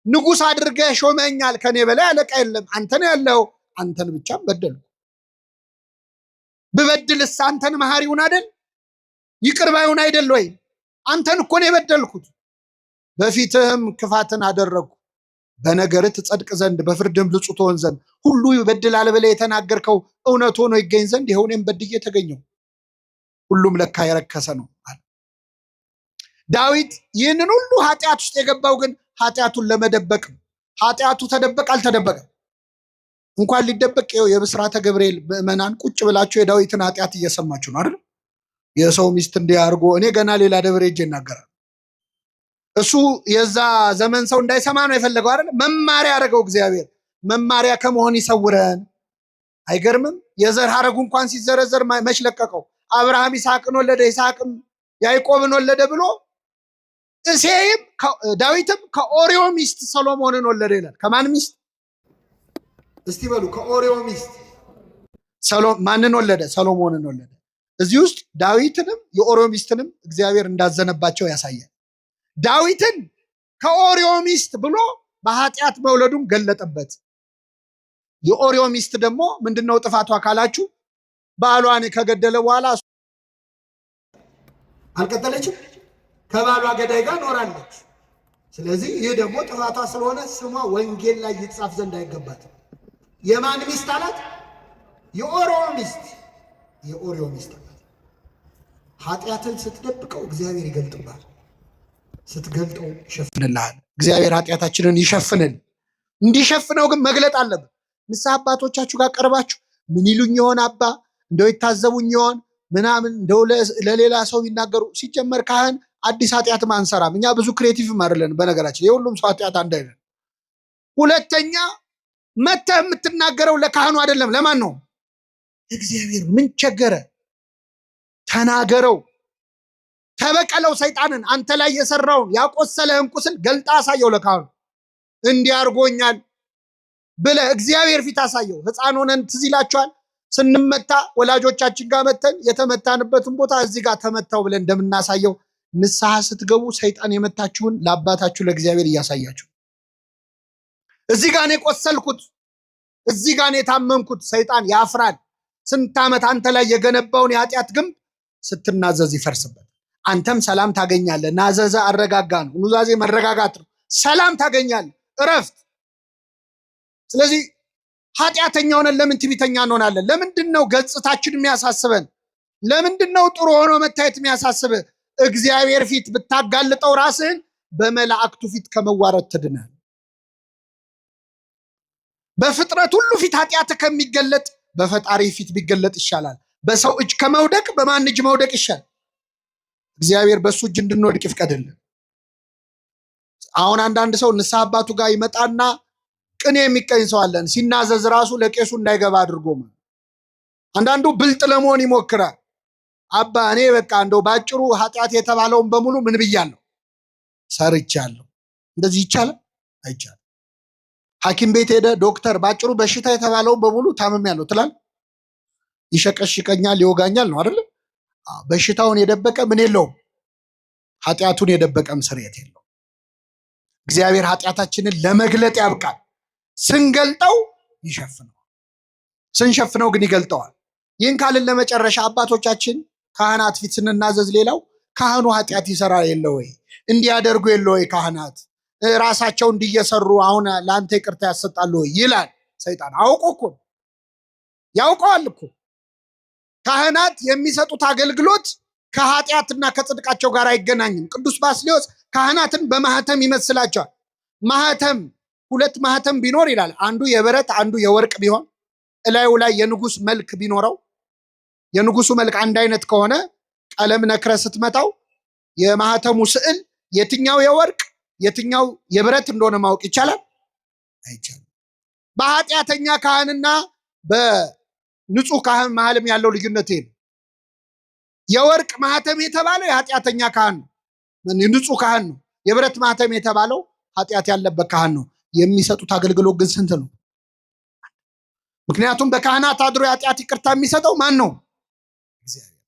ንጉሥ አድርገህ ሾመኛል፣ ከኔ በላይ አለቃ የለም። አንተን ያለው አንተን ብቻም በደልኩ። ብበድልስ አንተን መሐሪውን አይደል? ይቅር ባዩን አይደል ወይ? አንተን እኮ ነው የበደልኩት። በፊትህም ክፋትን አደረግኩ፣ በነገርህ ትጸድቅ ዘንድ በፍርድም ንጹሕ ትሆን ዘንድ። ሁሉ ይበድላል ብለህ የተናገርከው እውነት ሆኖ ይገኝ ዘንድ ይኸው እኔም በድዬ ተገኘሁ። ሁሉም ለካ የረከሰ ነው አለ ዳዊት። ይህንን ሁሉ ኃጢአት ውስጥ የገባው ግን ኃጢአቱን ለመደበቅ ነው። ኃጢአቱ ተደበቅ አልተደበቀም። እንኳን ሊደበቅ ይኸው የብስራተ ገብርኤል ምዕመናን ቁጭ ብላችሁ የዳዊትን ኃጢአት እየሰማችሁ ነው አይደል? የሰው ሚስት እንዲያርጎ እኔ ገና ሌላ ደብሬ እጄ ይናገራል። እሱ የዛ ዘመን ሰው እንዳይሰማ ነው የፈለገው አይደል? መማሪያ ያደረገው እግዚአብሔር። መማሪያ ከመሆን ይሰውረን። አይገርምም? የዘር ሐረጉ እንኳን ሲዘረዘር መች ለቀቀው? አብርሃም ይስሐቅን ወለደ፣ ይስሐቅም ያዕቆብን ወለደ ብሎ እሴይም ዳዊትም ከኦሪዮ ሚስት ሰሎሞንን ወለደ ይላል። ከማን ሚስት እስቲ በሉ? ከኦሪዮ ሚስት ማንን ወለደ? ሰሎሞንን ወለደ። እዚህ ውስጥ ዳዊትንም የኦሪዮ ሚስትንም እግዚአብሔር እንዳዘነባቸው ያሳያል። ዳዊትን ከኦሪዮ ሚስት ብሎ በኃጢአት መውለዱን ገለጠበት። የኦሪዮ ሚስት ደግሞ ምንድነው ጥፋቷ ካላችሁ፣ ባሏን ከገደለ በኋላ አልቀጠለችም፣ ከባሏ ገዳይ ጋር ኖራለች። ስለዚህ ይህ ደግሞ ጥፋቷ ስለሆነ ስሟ ወንጌል ላይ ይጻፍ ዘንድ አይገባትም። የማን ሚስት አላት? የኦሪዮ ሚስት። የኦሪዮ ሚስት አላት። ኃጢአትን ስትደብቀው እግዚአብሔር ይገልጥባል፣ ስትገልጠው ይሸፍንልሃል። እግዚአብሔር ኃጢአታችንን ይሸፍንል። እንዲሸፍነው ግን መግለጥ አለብን። ንስሐ አባቶቻችሁ ጋር ቀርባችሁ ምን ይሉኝ ይሆን አባ፣ እንደው ይታዘቡኝ ይሆን ምናምን፣ እንደው ለሌላ ሰው ቢናገሩ። ሲጀመር ካህን አዲስ ኃጢአትም አንሰራም እኛ፣ ብዙ ክሬቲቭም አይደለን በነገራችን። የሁሉም ሰው ኃጢአት አንድ አይደለም። ሁለተኛ መተህ የምትናገረው ለካህኑ አይደለም። ለማን ነው? እግዚአብሔር። ምን ቸገረ? ተናገረው፣ ተበቀለው ሰይጣንን። አንተ ላይ የሰራውን ያቆሰለህን ቁስል ገልጣ አሳየው ለካህኑ። እንዲህ አድርጎኛል ብለህ እግዚአብሔር ፊት አሳየው። ሕፃን ሆነን ትዝ ይላችኋል፣ ስንመታ ወላጆቻችን ጋር መተን የተመታንበትን ቦታ እዚህ ጋር ተመታው ብለን እንደምናሳየው ንስሐ ስትገቡ ሰይጣን የመታችሁን ለአባታችሁ ለእግዚአብሔር እያሳያችሁ፣ እዚህ ጋር ነው የቆሰልኩት፣ እዚህ ጋር ነው የታመምኩት። ሰይጣን ያፍራል። ስንት ዓመት አንተ ላይ የገነባውን የኃጢአት ግንብ ስትናዘዝ ይፈርስበት። አንተም ሰላም ታገኛለህ። ናዘዘ አረጋጋ ነው። ኑዛዜ መረጋጋት ነው። ሰላም ታገኛለህ፣ እረፍት። ስለዚህ ኃጢአተኛ ሆነን ለምን ትዕቢተኛ እንሆናለን? ለምንድን ነው ገጽታችን የሚያሳስበን? ለምንድን ነው ጥሩ ሆኖ መታየት የሚያሳስብህ? እግዚአብሔር ፊት ብታጋልጠው ራስህን በመላእክቱ ፊት ከመዋረድ ትድናል። በፍጥረት ሁሉ ፊት ኃጢአት ከሚገለጥ በፈጣሪ ፊት ቢገለጥ ይሻላል። በሰው እጅ ከመውደቅ በማን እጅ መውደቅ ይሻል? እግዚአብሔር በሱ እጅ እንድንወድቅ ይፍቀድልን። አሁን አንዳንድ ሰው ንስሐ አባቱ ጋር ይመጣና ቅኔ የሚቀኝ ሰው አለን። ሲናዘዝ ራሱ ለቄሱ እንዳይገባ አድርጎ። አንዳንዱ ብልጥ ለመሆን ይሞክራል። አባ እኔ በቃ እንደው ባጭሩ ኃጢአት የተባለውን በሙሉ ምን ብያለሁ? ሰርቻለሁ። እንደዚህ ይቻላል? አይቻልም። ሐኪም ቤት ሄደ ዶክተር ባጭሩ በሽታ የተባለውን በሙሉ ታምሜያለሁ ትላል። ይሸቀሽቀኛል፣ ይወጋኛል ነው አይደል? በሽታውን የደበቀ ምን የለውም፣ ኃጢአቱን የደበቀም ስርየት የለው። እግዚአብሔር ኃጢአታችንን ለመግለጥ ያብቃል። ስንገልጠው ይሸፍነዋል፣ ስንሸፍነው ግን ይገልጠዋል። ይህን ካልን ለመጨረሻ አባቶቻችን ካህናት ፊት ስንናዘዝ፣ ሌላው ካህኑ ኃጢአት ይሰራ የለ ወይ? እንዲያደርጉ የለ ወይ? ካህናት ራሳቸው እንዲየሰሩ አሁን ለአንተ ይቅርታ ያሰጣሉ ወይ ይላል ሰይጣን። አውቆ እኮ ያውቀዋል እኮ። ካህናት የሚሰጡት አገልግሎት ከኃጢአትና ከጽድቃቸው ጋር አይገናኝም። ቅዱስ ባስልዮስ ካህናትን በማህተም ይመስላቸዋል። ማህተም ሁለት ማህተም ቢኖር ይላል፣ አንዱ የብረት አንዱ የወርቅ ቢሆን እላዩ ላይ የንጉስ መልክ ቢኖረው፣ የንጉሱ መልክ አንድ አይነት ከሆነ ቀለም ነክረ ስትመታው የማህተሙ ስዕል የትኛው የወርቅ የትኛው የብረት እንደሆነ ማወቅ ይቻላል? አይቻልም። በኃጢአተኛ ካህንና በንጹህ ካህን መሃልም ያለው ልዩነት ይሄ ነው። የወርቅ ማህተም የተባለው የኃጢአተኛ ካህን ነው፣ ንጹህ ካህን ነው። የብረት ማህተም የተባለው ኃጢአት ያለበት ካህን ነው። የሚሰጡት አገልግሎት ግን ስንት ነው? ምክንያቱም በካህናት አድሮ የኃጢአት ይቅርታ የሚሰጠው ማን ነው?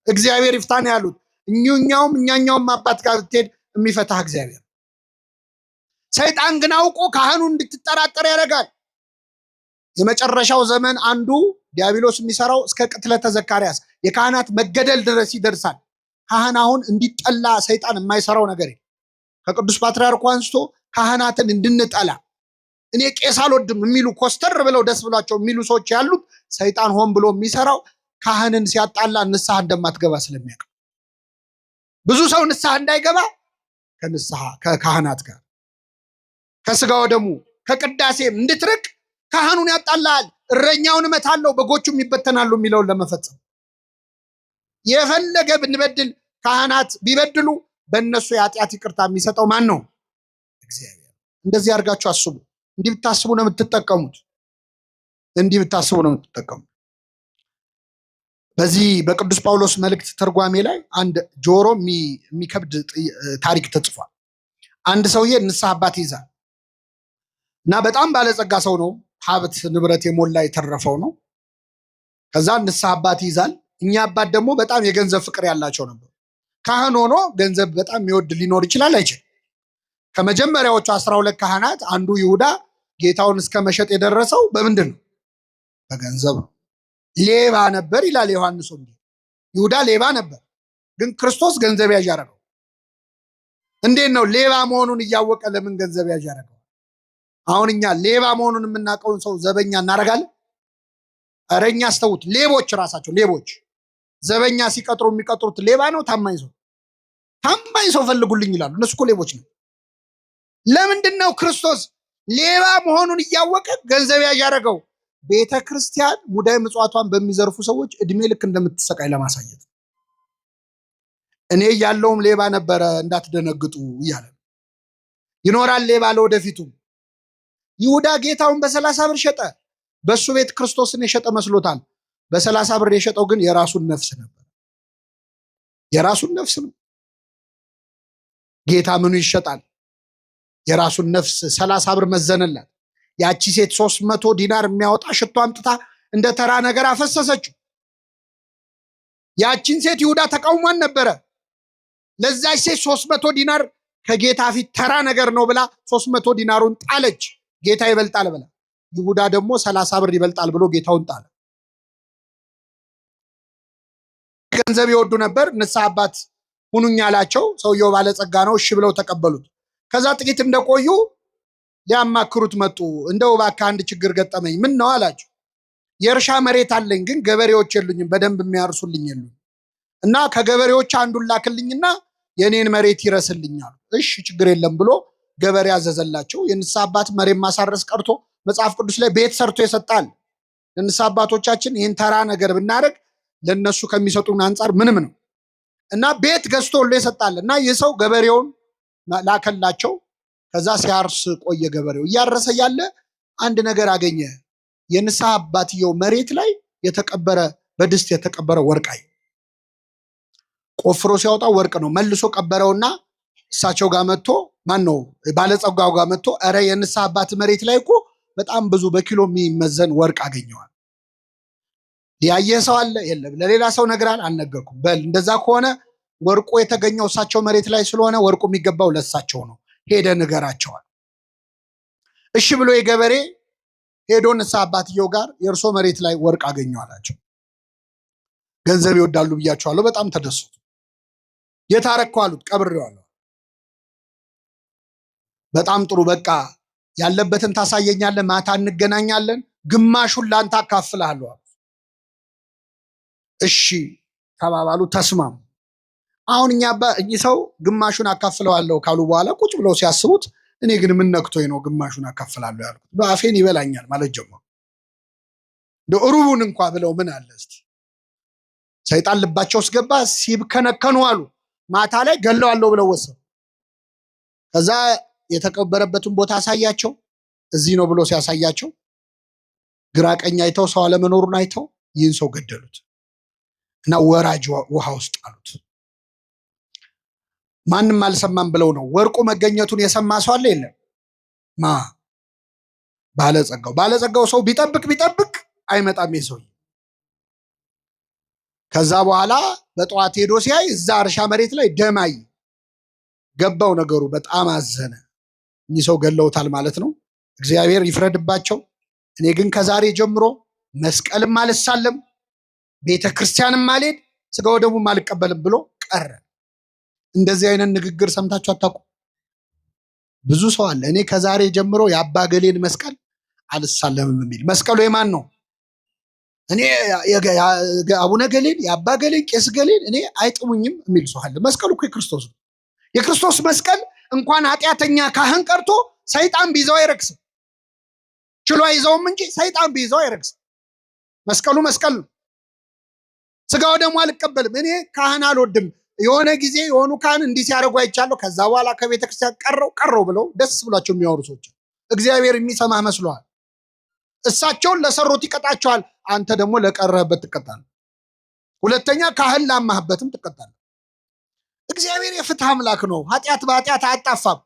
እግዚአብሔር ይፍታ ነው ያሉት። እኛኛውም አባት ጋር ብትሄድ የሚፈታህ እግዚአብሔር። ሰይጣን ግን አውቆ ካህኑን እንድትጠራጠር ያደርጋል። የመጨረሻው ዘመን አንዱ ዲያብሎስ የሚሰራው እስከ ቅትለተ ዘካርያስ የካህናት መገደል ድረስ ይደርሳል። ካህን አሁን እንዲጠላ ሰይጣን የማይሰራው ነገር ከቅዱስ ፓትርያርኩ አንስቶ ካህናትን እንድንጠላ እኔ ቄስ አልወድም የሚሉ ኮስተር ብለው ደስ ብሏቸው የሚሉ ሰዎች ያሉት ሰይጣን ሆን ብሎ የሚሰራው ካህንን ሲያጣላ ንስሐ እንደማትገባ ስለሚያውቅ ብዙ ሰው ንስሐ እንዳይገባ ከካህናት ጋር ከስጋ ወደሙ ከቅዳሴ እንድትርቅ ካህኑን ያጣላል። እረኛውን እመታለሁ በጎቹም ይበተናሉ የሚለውን ለመፈጸም የፈለገ ብንበድል ካህናት ቢበድሉ በእነሱ የኃጢአት ይቅርታ የሚሰጠው ማን ነው? እግዚአብሔር። እንደዚህ አድርጋችሁ አስቡ። እንዲህ ብታስቡ ነው የምትጠቀሙት። በዚህ በቅዱስ ጳውሎስ መልእክት ትርጓሜ ላይ አንድ ጆሮ የሚከብድ ታሪክ ተጽፏል። አንድ ሰውዬ ንስሐ አባት ይዛል እና በጣም ባለጸጋ ሰው ነው። ሀብት ንብረት የሞላ የተረፈው ነው። ከዛ ንስሐ አባት ይዛል። እኛ አባት ደግሞ በጣም የገንዘብ ፍቅር ያላቸው ነበሩ። ካህን ሆኖ ገንዘብ በጣም የሚወድ ሊኖር ይችላል አይችል። ከመጀመሪያዎቹ 12 ካህናት አንዱ ይሁዳ ጌታውን እስከ መሸጥ የደረሰው በምንድን ነው? በገንዘብ ነው። ሌባ ነበር ይላል ዮሐንስ ወንጌል። ይሁዳ ሌባ ነበር፣ ግን ክርስቶስ ገንዘብ ያዥ አደረገው። እንዴት ነው ሌባ መሆኑን እያወቀ ለምን ገንዘብ ያዥ አደረገው? አሁን እኛ ሌባ መሆኑን የምናውቀውን ሰው ዘበኛ እናደርጋለን? ኧረ እኛ አስተውት። ሌቦች ራሳቸው ሌቦች ዘበኛ ሲቀጥሩ የሚቀጥሩት ሌባ ነው ታማኝ ሰው ፈልጉልኝ ይላሉ። እነሱ እኮ ሌቦች ነው። ለምንድን ነው ክርስቶስ ሌባ መሆኑን እያወቀ ገንዘብ ያዥ ያደረገው? ቤተ ክርስቲያን ሙዳይ ምጽዋቷን በሚዘርፉ ሰዎች እድሜ ልክ እንደምትሰቃይ ለማሳየት። እኔ ያለውም ሌባ ነበረ እንዳትደነግጡ እያለ ይኖራል ሌባ ለወደፊቱ። ይሁዳ ጌታውን በ30 ብር ሸጠ። በሱ ቤት ክርስቶስን የሸጠ መስሎታል። በ30 ብር የሸጠው ግን የራሱን ነፍስ ነበር። የራሱን ነፍስ ነው። ጌታ ምኑ ይሸጣል? የራሱን ነፍስ 30 ብር መዘነላት። ያቺ ሴት 300 ዲናር የሚያወጣ ሽቶ አምጥታ እንደ ተራ ነገር አፈሰሰችው። ያቺን ሴት ይሁዳ ተቃውሟን ነበረ። ለዛች ሴት 300 ዲናር ከጌታ ፊት ተራ ነገር ነው ብላ 300 ዲናሩን ጣለች። ጌታ ይበልጣል ብላ። ይሁዳ ደግሞ 30 ብር ይበልጣል ብሎ ጌታውን ጣለ። ገንዘብ ይወዱ ነበር። ንስሐ አባት ሁኑኝ አላቸው። ሰውየው ባለጸጋ ነው፣ እሺ ብለው ተቀበሉት። ከዛ ጥቂት እንደቆዩ ሊያማክሩት መጡ። እንደው እባክህ አንድ ችግር ገጠመኝ። ምን ነው አላቸው። የእርሻ መሬት አለኝ፣ ግን ገበሬዎች የሉኝም፣ በደንብ የሚያርሱልኝ የሉኝ እና ከገበሬዎች አንዱን ላክልኝና የኔን መሬት ይረስልኛል። እሺ ችግር የለም ብሎ ገበሬ አዘዘላቸው። የንስሐ አባት መሬት ማሳረስ ቀርቶ መጽሐፍ ቅዱስ ላይ ቤት ሰርቶ ይሰጣል። ለንስሐ አባቶቻችን ይህን ተራ ነገር ብናደርግ ለነሱ ከሚሰጡን አንጻር ምንም ነው እና ቤት ገዝቶ ሁሉ ይሰጣል። እና ይህ ሰው ገበሬውን ላከላቸው። ከዛ ሲያርስ ቆየ። ገበሬው እያረሰ ያለ አንድ ነገር አገኘ። የንስሐ አባትየው መሬት ላይ የተቀበረ በድስት የተቀበረ ወርቃይ ቆፍሮ ሲያወጣ ወርቅ ነው። መልሶ ቀበረውና እሳቸው ጋር መጥቶ ባለጸጋው ጋር መጥቶ ኧረ የንስሐ አባት መሬት ላይ እኮ በጣም ብዙ በኪሎ የሚመዘን ወርቅ አገኘዋል። ያየ ሰው አለ? የለም። ለሌላ ሰው ነግራል? አልነገርኩም። በል እንደዛ ከሆነ ወርቁ የተገኘው እሳቸው መሬት ላይ ስለሆነ ወርቁ የሚገባው ለእሳቸው ነው፣ ሄደ ንገራቸዋል። እሺ ብሎ የገበሬ ሄዶ ንስሐ አባትየው ጋር የእርሶ መሬት ላይ ወርቅ አገኘው አላቸው። ገንዘብ ይወዳሉ ብያቸዋለሁ። በጣም ተደሰቱ። የታረከው አሉት። ቀብሬዋለሁ። በጣም ጥሩ፣ በቃ ያለበትን ታሳየኛለህ፣ ማታ እንገናኛለን፣ ግማሹን ላንተ አካፍልሃለሁ አሉ። እሺ ተባባሉ፣ ተስማሙ። አሁን እኚህ ሰው ግማሹን አካፍለዋለሁ ካሉ በኋላ ቁጭ ብለው ሲያስቡት እኔ ግን ምን ነክቶኝ ነው ግማሹን አካፍላለሁ ያልኩት? በአፌን ይበላኛል ማለት ጀመሩ። ሩቡን እንኳ ብለው ምን አለ እስቲ። ሰይጣን ልባቸው ውስጥ ገባ። ሲብከነከኑ አሉ ማታ ላይ ገለዋለሁ ብለው ወሰኑ። ከዛ የተቀበረበትን ቦታ አሳያቸው። እዚህ ነው ብሎ ሲያሳያቸው ግራ ቀኝ አይተው ሰው አለመኖሩን አይተው ይህን ሰው ገደሉት እና ወራጅ ውሃ ውስጥ አሉት። ማንም አልሰማም ብለው ነው። ወርቁ መገኘቱን የሰማ ሰው አለ የለም? ባለጸጋው ሰው ቢጠብቅ አይመጣም የሰው። ከዛ በኋላ በጠዋት ሄዶ ሲያይ እዛ እርሻ መሬት ላይ ደም አየ። ገባው ነገሩ፣ በጣም አዘነ። እኚህ ሰው ገለውታል ማለት ነው። እግዚአብሔር ይፍረድባቸው። እኔ ግን ከዛሬ ጀምሮ መስቀልም አልሳለም፣ ቤተ ክርስቲያንም አልሄድ፣ ስጋ ወደሙም አልቀበልም ብሎ ቀረ። እንደዚህ አይነት ንግግር ሰምታችሁ አታውቁ? ብዙ ሰው አለ እኔ ከዛሬ ጀምሮ የአባ ገሌን መስቀል አልሳለምም የሚል። መስቀሉ የማን ነው? እኔ አቡነ ገሌን፣ የአባ ገሌን፣ ቄስ ገሌን እኔ አይጥሙኝም የሚል ሰው አለ። መስቀሉ እኮ የክርስቶስ ነው። የክርስቶስ መስቀል እንኳን ኃጢአተኛ ካህን ቀርቶ ሰይጣን ቢይዘው አይረክስም። ችሎ አይዘውም እንጂ ሰይጣን ቢይዘው አይረክስም። መስቀሉ መስቀል ነው። ስጋው ደግሞ አልቀበልም፣ እኔ ካህን አልወድም። የሆነ ጊዜ የሆኑ ካህን እንዲህ ሲያደርጉ አይቻለሁ። ከዛ በኋላ ከቤተክርስቲያን ቀረው ብለው ደስ ብሏቸው የሚያወሩ ሰዎች እግዚአብሔር የሚሰማ መስሏል። እሳቸውን ለሰሩት ይቀጣቸዋል፣ አንተ ደግሞ ለቀረህበት ትቀጣለህ። ሁለተኛ ካህን ላማህበትም ትቀጣለህ። እግዚአብሔር የፍትህ አምላክ ነው። ኃጢአት በኃጢአት አያጣፋም።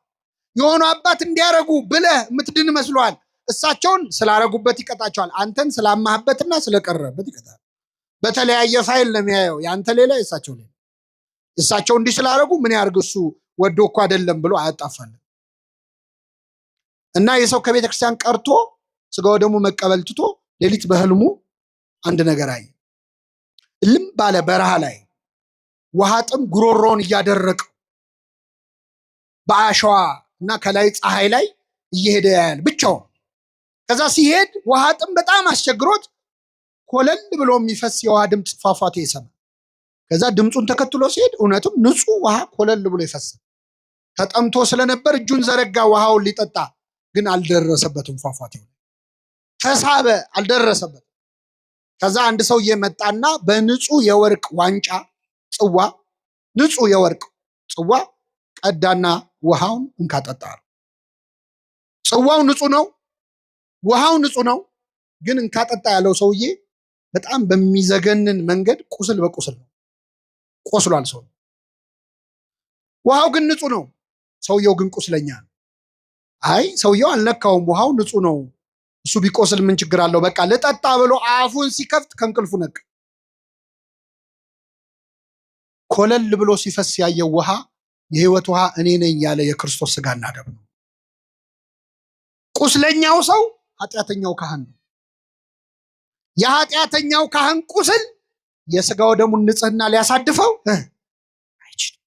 የሆኑ አባት እንዲያረጉ ብለህ የምትድን መስሏል። እሳቸውን ስላረጉበት ይቀጣቸዋል፣ አንተን ስላማህበትና ስለቀረህበት ይቀጣል። በተለያየ ፋይል ነው የሚያየው፣ ያንተ ሌላ የእሳቸው ሌላ። እሳቸው እንዲህ ስላረጉ ምን ያርግ እሱ ወዶ እኮ አይደለም ብሎ አያጣፋለን። እና የሰው ከቤተ ክርስቲያን ቀርቶ ስጋው ደግሞ መቀበል ትቶ ሌሊት በህልሙ አንድ ነገር አየ። እልም ባለ በረሃ ላይ ውሃ ጥም ጉሮሮውን እያደረቀው በአሸዋ እና ከላይ ፀሐይ ላይ እየሄደ ያያል ብቻውን። ከዛ ሲሄድ ውሃ ጥም በጣም አስቸግሮት ኮለል ብሎ የሚፈስ የውሃ ድምፅ ፏፏቴ ይሰማል። ከዛ ድምፁን ተከትሎ ሲሄድ እውነትም ንጹህ ውሃ ኮለል ብሎ ይፈሳል። ተጠምቶ ስለነበር እጁን ዘረጋ ውሃውን ሊጠጣ፣ ግን አልደረሰበትም። ፏፏቴው ተሳበ፣ አልደረሰበትም። ከዛ አንድ ሰውዬ መጣና በንጹህ የወርቅ ዋንጫ ጽዋ፣ ንጹህ የወርቅ ጽዋ ቀዳና ውሃውን እንካጠጣ። ጽዋው ንጹህ ነው፣ ውሃው ንጹህ ነው። ግን እንካጠጣ ያለው ሰውዬ በጣም በሚዘገንን መንገድ ቁስል በቁስል ነው፣ ቆስሏል ሰው። ውሃው ግን ንጹህ ነው፣ ሰውየው ግን ቁስለኛ ነው። አይ ሰውየው አልነካውም፣ ውሃው ንጹህ ነው፣ እሱ ቢቆስል ምን ችግር አለው፣ በቃ ልጠጣ ብሎ አፉን ሲከፍት ከእንቅልፉ ነቅ። ኮለል ብሎ ሲፈስ ያየው ውሃ የህይወት ውሃ እኔ ነኝ ያለ የክርስቶስ ስጋና ደም ነው። ቁስለኛው ሰው ኃጢአተኛው ካህን ነው። የኃጢአተኛው ካህን ቁስል የስጋው ደሙን ንጽህና ሊያሳድፈው አይችልም።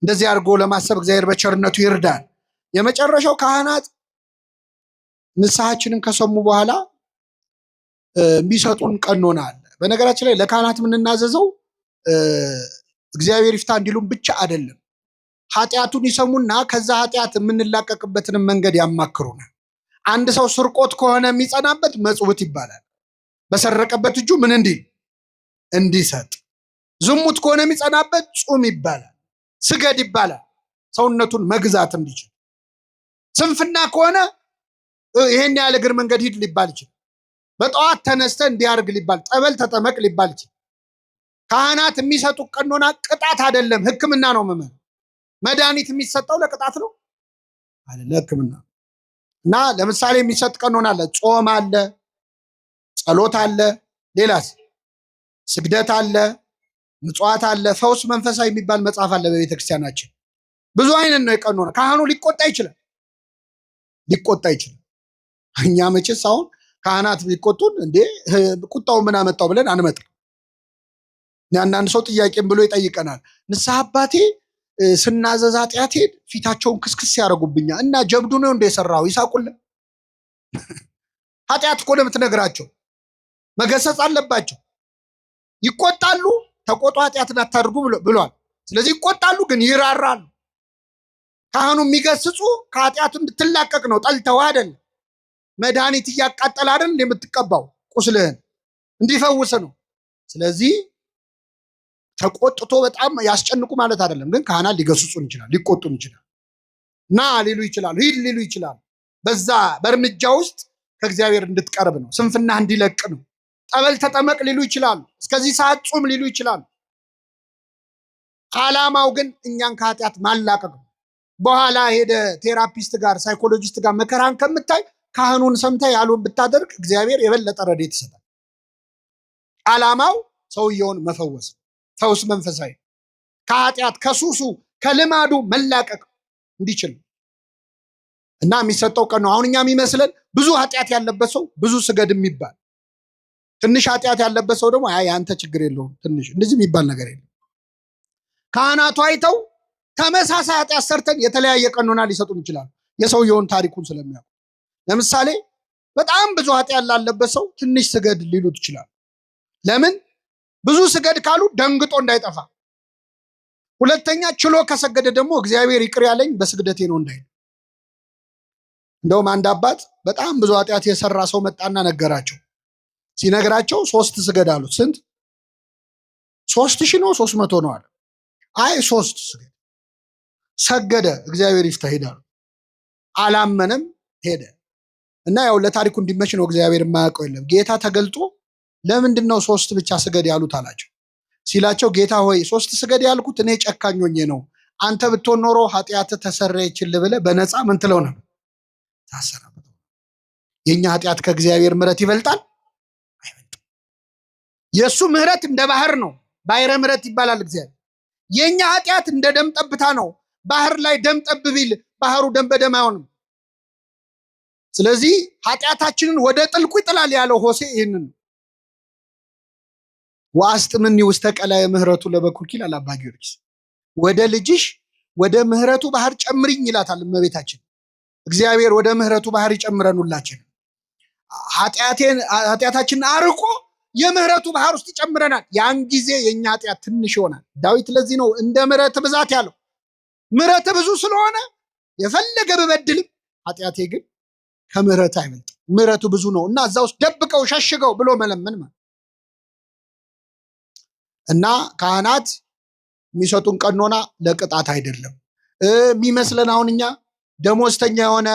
እንደዚህ አድርጎ ለማሰብ እግዚአብሔር በቸርነቱ ይርዳል። የመጨረሻው ካህናት ንስሐችንን ከሰሙ በኋላ የሚሰጡን ቀኖና አለ። በነገራችን ላይ ለካህናት የምንናዘዘው እግዚአብሔር ይፍታ እንዲሉም ብቻ አይደለም። ኃጢአቱን ይሰሙና ከዛ ኃጢአት የምንላቀቅበትንም መንገድ ያማክሩናል። አንድ ሰው ስርቆት ከሆነ የሚጸናበት መጽውት ይባላል። በሰረቀበት እጁ ምን እንዲሰጥ። ዝሙት ከሆነ የሚጸናበት ጹም ይባላል። ስገድ ይባላል፣ ሰውነቱን መግዛት እንዲችል። ስንፍና ከሆነ ይሄን ያህል እግር መንገድ ሂድ ሊባል ይችላል። በጠዋት ተነስተ እንዲያርግ ሊባል፣ ጠበል ተጠመቅ ሊባል ይችላል። ካህናት የሚሰጡ ቀኖና ቅጣት አይደለም፣ ሕክምና ነው። መድኃኒት የሚሰጠው ለቅጣት ነው አይደል? ለሕክምና። እና ለምሳሌ የሚሰጥ ቀኖና አለ፣ ጾም አለ፣ ጸሎት አለ፣ ሌላስ ስግደት አለ፣ ምጽዋት አለ፣ ፈውስ መንፈሳዊ የሚባል መጽሐፍ አለ በቤተክርስቲያናችን። ብዙ አይነት ነው የቀኖና። ካህኑ ሊቆጣ ይችላል። እኛ መቼስ አሁን ካህናት ቢቆጡን እንዴ ቁጣው ምን አመጣው ብለን አንመጣም። አንዳንድ ሰው ጥያቄም ብሎ ይጠይቀናል። ንስሐ አባቴ ስናዘዝ ኃጢአቴን ፊታቸውን ክስክስ ያደርጉብኛል እና ጀብዱ ነው እንደ የሰራው ይሳቁልን። ኃጢአት እኮ ነው የምትነግራቸው፣ መገሰጽ አለባቸው። ይቆጣሉ፣ ተቆጡ፣ ኃጢአትን አታድርጉ ብሏል። ስለዚህ ይቆጣሉ፣ ግን ይራራሉ። ካህኑ የሚገስጹ ከኃጢአቱ እንድትላቀቅ ነው፣ ጠልተው አይደለም። መድኃኒት እያቃጠለ አይደል የምትቀባው፣ ቁስልህን እንዲፈውስ ነው። ስለዚህ ተቆጥቶ በጣም ያስጨንቁ ማለት አይደለም። ግን ካህናት ሊገስጹን ይችላል፣ ሊቆጡን ይችላል፣ ና ሊሉ ይችላል፣ ሂድ ሊሉ ይችላል። በዛ በእርምጃ ውስጥ ከእግዚአብሔር እንድትቀርብ ነው፣ ስንፍና እንዲለቅ ነው። ጠበል ተጠመቅ ሊሉ ይችላሉ፣ እስከዚህ ሰዓት ጹም ሊሉ ይችላሉ። ዓላማው ግን እኛን ከኃጢአት ማላቀቅ ነው። በኋላ ሄደ ቴራፒስት ጋር ሳይኮሎጂስት ጋር መከራን ከምታይ ካህኑን ሰምተ ያሉን ብታደርግ እግዚአብሔር የበለጠ ረድኤት ይሰጣል። ዓላማው ሰውየውን መፈወስ፣ ፈውስ መንፈሳዊ ከኃጢአት ከሱሱ ከልማዱ መላቀቅ እንዲችል እና የሚሰጠው ቀን ነው። አሁን እኛ የሚመስለን ብዙ ኃጢአት ያለበት ሰው ብዙ ስገድ የሚባል፣ ትንሽ ኃጢአት ያለበት ሰው ደግሞ አይ አንተ ችግር የለውም ትንሽ፣ እንደዚህ የሚባል ነገር የለም። ካህናቱ አይተው ተመሳሳይ ኃጢአት ሰርተን የተለያየ ቀኖና ሊሰጡን ይችላሉ፣ የሰውየውን ታሪኩን ስለሚያውቁ። ለምሳሌ በጣም ብዙ ኃጢአት ላለበት ሰው ትንሽ ስገድ ሊሉት ይችላሉ። ለምን? ብዙ ስገድ ካሉ ደንግጦ እንዳይጠፋ፣ ሁለተኛ ችሎ ከሰገደ ደግሞ እግዚአብሔር ይቅር ያለኝ በስግደቴ ነው እንዳይል። እንደውም አንድ አባት በጣም ብዙ ኃጢአት የሰራ ሰው መጣና ነገራቸው። ሲነግራቸው 3 ስገድ አሉት። ስንት? 3000 ነው 300 ነው አለ። አይ 3 ስገድ ሰገደ። እግዚአብሔር ይፍታ ሄዳሉ። አላመነም ሄደ። እና ያው ለታሪኩ እንዲመች ነው፣ እግዚአብሔር የማያውቀው የለም። ጌታ ተገልጦ ለምንድን ነው 3 ብቻ ስገድ ያሉት አላቸው። ሲላቸው ጌታ ሆይ 3 ስገድ ያልኩት እኔ ጨካኝ ሆኜ ነው፣ አንተ ብትሆን ኖሮ ኃጢአት ተሰረየችልህ ብለህ በነፃ ምን ትለው ነበር? ታሰናበት። የኛ ኃጢአት ከእግዚአብሔር ምሕረት ይበልጣል አይበልጥም? የእሱ ምሕረት እንደ ባህር ነው፣ ባሕረ ምሕረት ይባላል እግዚአብሔር። የኛ ኃጢአት እንደ ደም ጠብታ ነው። ባህር ላይ ደም ጠብ ቢል ባህሩ ደም በደም አይሆንም። ስለዚህ ኃጢአታችንን ወደ ጥልቁ ይጥላል ያለው ሆሴ ይህንን ነው። ወአስጥምኒ ውስተ ቀላየ ምሕረቱ ለበኩርኪ ይላል አባ ጊዮርጊስ። ወደ ልጅሽ ወደ ምሕረቱ ባህር ጨምሪኝ ይላታል እመቤታችን። እግዚአብሔር ወደ ምሕረቱ ባህር ይጨምረን ሁላችን። ኃጢአታችንን አርቆ የምሕረቱ ባህር ውስጥ ይጨምረናል። ያን ጊዜ የኛ ኃጢአት ትንሽ ይሆናል። ዳዊት ለዚህ ነው እንደ ምሕረት ብዛት ያለው። ምሕረት ብዙ ስለሆነ የፈለገ ብበድልም ኃጢአቴ ግን ከምሕረት አይበልጥም፣ ምሕረቱ ብዙ ነው እና እዛ ውስጥ ደብቀው ሸሽገው ብሎ መለመን ማለት እና ካህናት የሚሰጡን ቀኖና ለቅጣት አይደለም የሚመስለን። አሁን እኛ ደሞዝተኛ የሆነ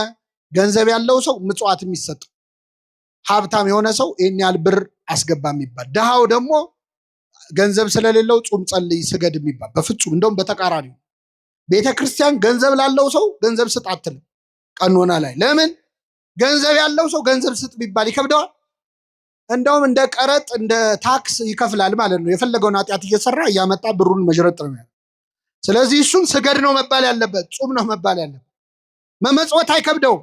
ገንዘብ ያለው ሰው ምጽዋት የሚሰጠው፣ ሀብታም የሆነ ሰው ይህን ያህል ብር አስገባ የሚባል፣ ድሃው ደግሞ ገንዘብ ስለሌለው ጹም፣ ጸልይ፣ ስገድ የሚባል በፍጹም። እንደውም በተቃራኒ ቤተ ክርስቲያን ገንዘብ ላለው ሰው ገንዘብ ስጥ አትልም ቀኖና ላይ። ለምን? ገንዘብ ያለው ሰው ገንዘብ ስጥ ቢባል ይከብደዋል። እንደውም እንደ ቀረጥ እንደ ታክስ ይከፍላል ማለት ነው። የፈለገውን ኃጢአት እየሰራ እያመጣ ብሩን መዥረጥ ነው ያለው። ስለዚህ እሱን ስገድ ነው መባል ያለበት፣ ጹም ነው መባል ያለበት። መመጽወት አይከብደውም።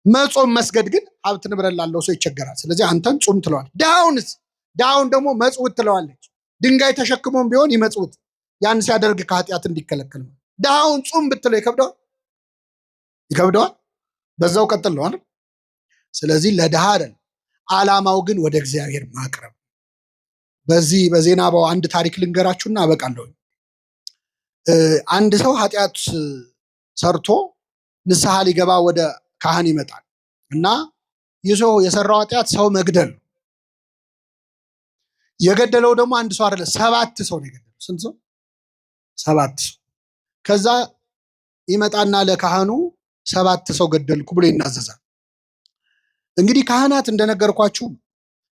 መጾም መስገድ ግን ሀብት ንብረት ላለው ሰው ይቸገራል። ስለዚህ አንተን ጹም ትለዋል። ድሃውንስ? ድሃውን ደግሞ መጽውት ትለዋለች። ድንጋይ ተሸክሞም ቢሆን ይመጽውት፣ ያን ሲያደርግ ከኃጢአት እንዲከለከል ነው። ድሃውን ጹም ብትለው ይከብደዋል? ይከብደዋል? በዛው ቀጥል ነው አይደል? ስለዚህ ለድሃ አይደል፣ ዓላማው ግን ወደ እግዚአብሔር ማቅረብ። በዚህ በዜና አንድ ታሪክ ልንገራችሁና አበቃለሁ። አንድ ሰው ኃጢአት ሰርቶ ንስሐ ሊገባ ወደ ካህን ይመጣል እና ይህ ሰው የሰራው ኃጢአት ሰው መግደል ነው። የገደለው ደግሞ አንድ ሰው አይደለም፣ 7 ሰው ነው የገደለው። ስንት ሰው? 7 ሰው። ከዛ ይመጣና ለካህኑ 7 ሰው ገደልኩ ብሎ ይናዘዛል። እንግዲህ ካህናት እንደነገርኳችሁ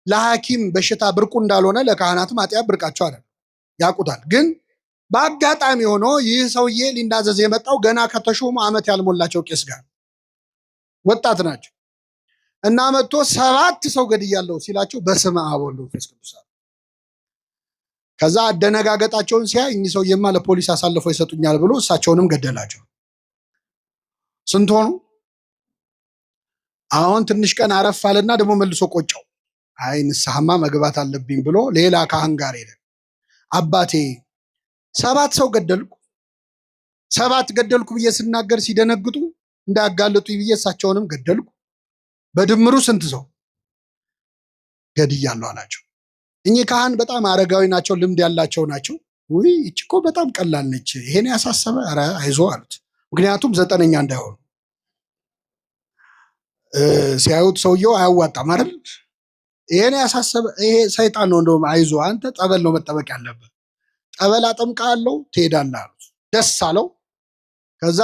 ለሐኪም በሽታ ብርቁ እንዳልሆነ ለካህናትም ኃጢአት ብርቃቸው አይደለም፣ ያውቁታል። ግን በአጋጣሚ ሆኖ ይህ ሰውዬ ሊናዘዝ የመጣው ገና ከተሾሙ ዓመት ያልሞላቸው ቄስ ጋር ወጣት ናቸው እና መጥቶ 7 ሰው ገድያለሁ ሲላቸው በስመ አብ ወወልድ ወመንፈስ ቅዱስ። ከዛ አደነጋገጣቸውን ሲያይ እኚህ ሰውዬማ ለፖሊስ አሳልፈው ይሰጡኛል ብሎ እሳቸውንም ገደላቸው። ስንት ሆኑ? አሁን ትንሽ ቀን አረፍ አለና ደግሞ መልሶ ቆጨው። አይ ንስሐማ መግባት አለብኝ ብሎ ሌላ ካህን ጋር ሄደ። አባቴ 7 ሰው ገደልኩ፣ 7 ገደልኩ ብዬ ስናገር ሲደነግጡ እንዳያጋልጡ ብዬ እሳቸውንም ገደልኩ፣ በድምሩ ስንት ሰው ገድያለሁ አላቸው። እኚህ ካህን በጣም አረጋዊ ናቸው፣ ልምድ ያላቸው ናቸው። ውይ ይህች እኮ በጣም ቀላል ነች፣ ይሄን ያሳሰበ ኧረ አይዞ አሉት። ምክንያቱም 9ኛ እንዳይሆኑ ሲያዩት ሰውየው አያዋጣም አይደል? ይሄን ያሳሰበ ይሄ ሰይጣን ነው፣ እንደውም አይዞ አንተ ጠበል ነው መጠበቅ ያለበት፣ ጠበል አጠምቃለሁ ትሄዳለህ አሉት። ደስ አለው። ከዛ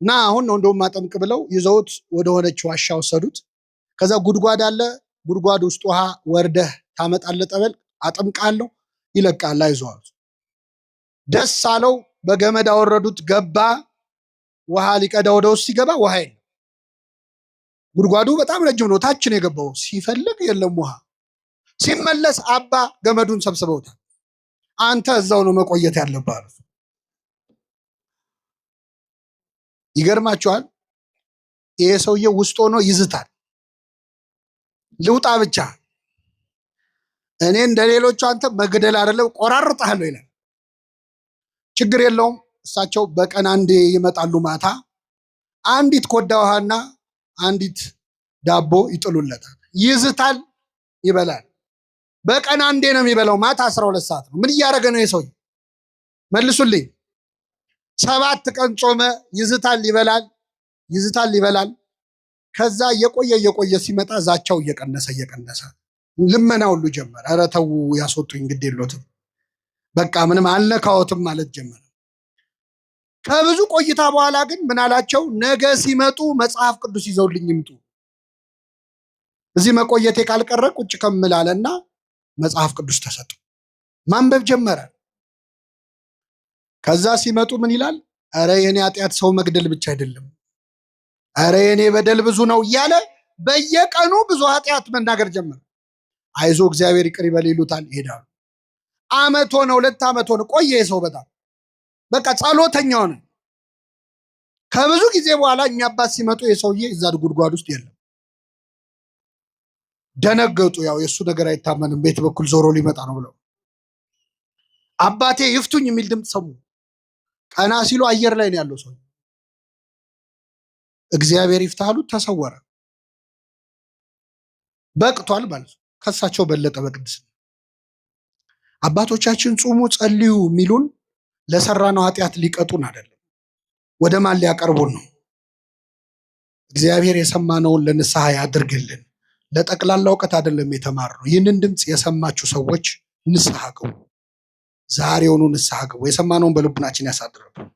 ና አሁን ነው እንደውም ማጠምቅ ብለው ይዘውት ወደ ሆነች ዋሻ ወሰዱት። ከዛ ጉድጓድ አለ፣ ጉድጓድ ውስጥ ውሃ ወርደህ ታመጣለህ፣ ጠበል አጠምቃለሁ፣ ይለቃል፣ አይዞህ አሉት። ደስ አለው። በገመድ አወረዱት። ገባ። ውሃ ሊቀዳ ወደ ውስጥ ሲገባ ውሃ የለም። ጉድጓዱ በጣም ረጅም ነው። ታች ነው የገባው። ሲፈልግ የለም ውሃ። ሲመለስ አባ ገመዱን ሰብስበውታል። አንተ እዛው ነው መቆየት ያለብህ አሉት። ይገርማችኋል። ይሄ ሰውዬ ውስጥ ሆኖ ይዝታል። ልውጣ ብቻ፣ እኔ እንደሌሎቹ አንተ መግደል አይደለም ቆራርጣለሁ ይላል። ችግር የለውም። እሳቸው በቀን አንዴ ይመጣሉ። ማታ አንዲት ኮዳ ውሃና አንዲት ዳቦ ይጥሉለታል። ይዝታል፣ ይበላል። በቀን አንዴ ነው የሚበላው። ማታ 12 ሰዓት ነው። ምን እያደረገ ነው የሰውዬ? መልሱልኝ። 7 ቀን ጾመ። ይዝታል፣ ይበላል፣ ይዝታል፣ ይበላል። ከዛ እየቆየ ሲመጣ ዛቻው እየቀነሰ ልመና ሁሉ ጀመረ። ኧረ ተው ያስወጡኝ፣ ግድ የሎትም በቃ ምንም አልነካዎትም ማለት ጀመረ። ከብዙ ቆይታ በኋላ ግን ምን አላቸው? ነገ ሲመጡ መጽሐፍ ቅዱስ ይዘውልኝ ይምጡ። እዚህ መቆየቴ ካልቀረ ቁጭ ከምላልና መጽሐፍ ቅዱስ ተሰጡ። ማንበብ ጀመረ። ከዛ ሲመጡ ምን ይላል? ኧረ የኔ ኃጢአት ሰው መግደል ብቻ አይደለም፣ ኧረ የኔ በደል ብዙ ነው እያለ በየቀኑ ብዙ ኃጢአት መናገር ጀመረ። አይዞ እግዚአብሔር ይቅር ይበል ይሉታል፣ ይሄዳሉ። ዓመት ሆነ፣ 2 ዓመት ሆነ። ቆየ ሰው በጣም በቃ ጸሎተኛ ሆነ። ከብዙ ጊዜ በኋላ እኛ አባት ሲመጡ የሰውዬ እዛ ጉድጓድ ውስጥ የለም። ደነገጡ። ያው የእሱ ነገር አይታመንም፣ ቤት በኩል ዞሮ ሊመጣ ነው ብለው። አባቴ ይፍቱኝ የሚል ድምፅ ሰሙ። ቀና ሲሉ አየር ላይ ነው ያለው ሰው። እግዚአብሔር ይፍታሉ። ተሰወረ። በቅቷል ማለት ነው። ከሳቸው በለጠ በቅድስና። አባቶቻችን ጹሙ ጸልዩ የሚሉን ለሰራነው ኃጢአት ሊቀጡን አይደለም፣ ወደ ማን ሊያቀርቡን ነው። እግዚአብሔር የሰማነውን ለንስሐ ያድርግልን። ለጠቅላላ እውቀት አይደለም የተማርነው። ይህንን ድምፅ የሰማችሁ ሰዎች ንስሐ ግቡ። ዛሬውኑ ንስሐ ግቡ። የሰማነውን በልቡናችን ያሳድርብን።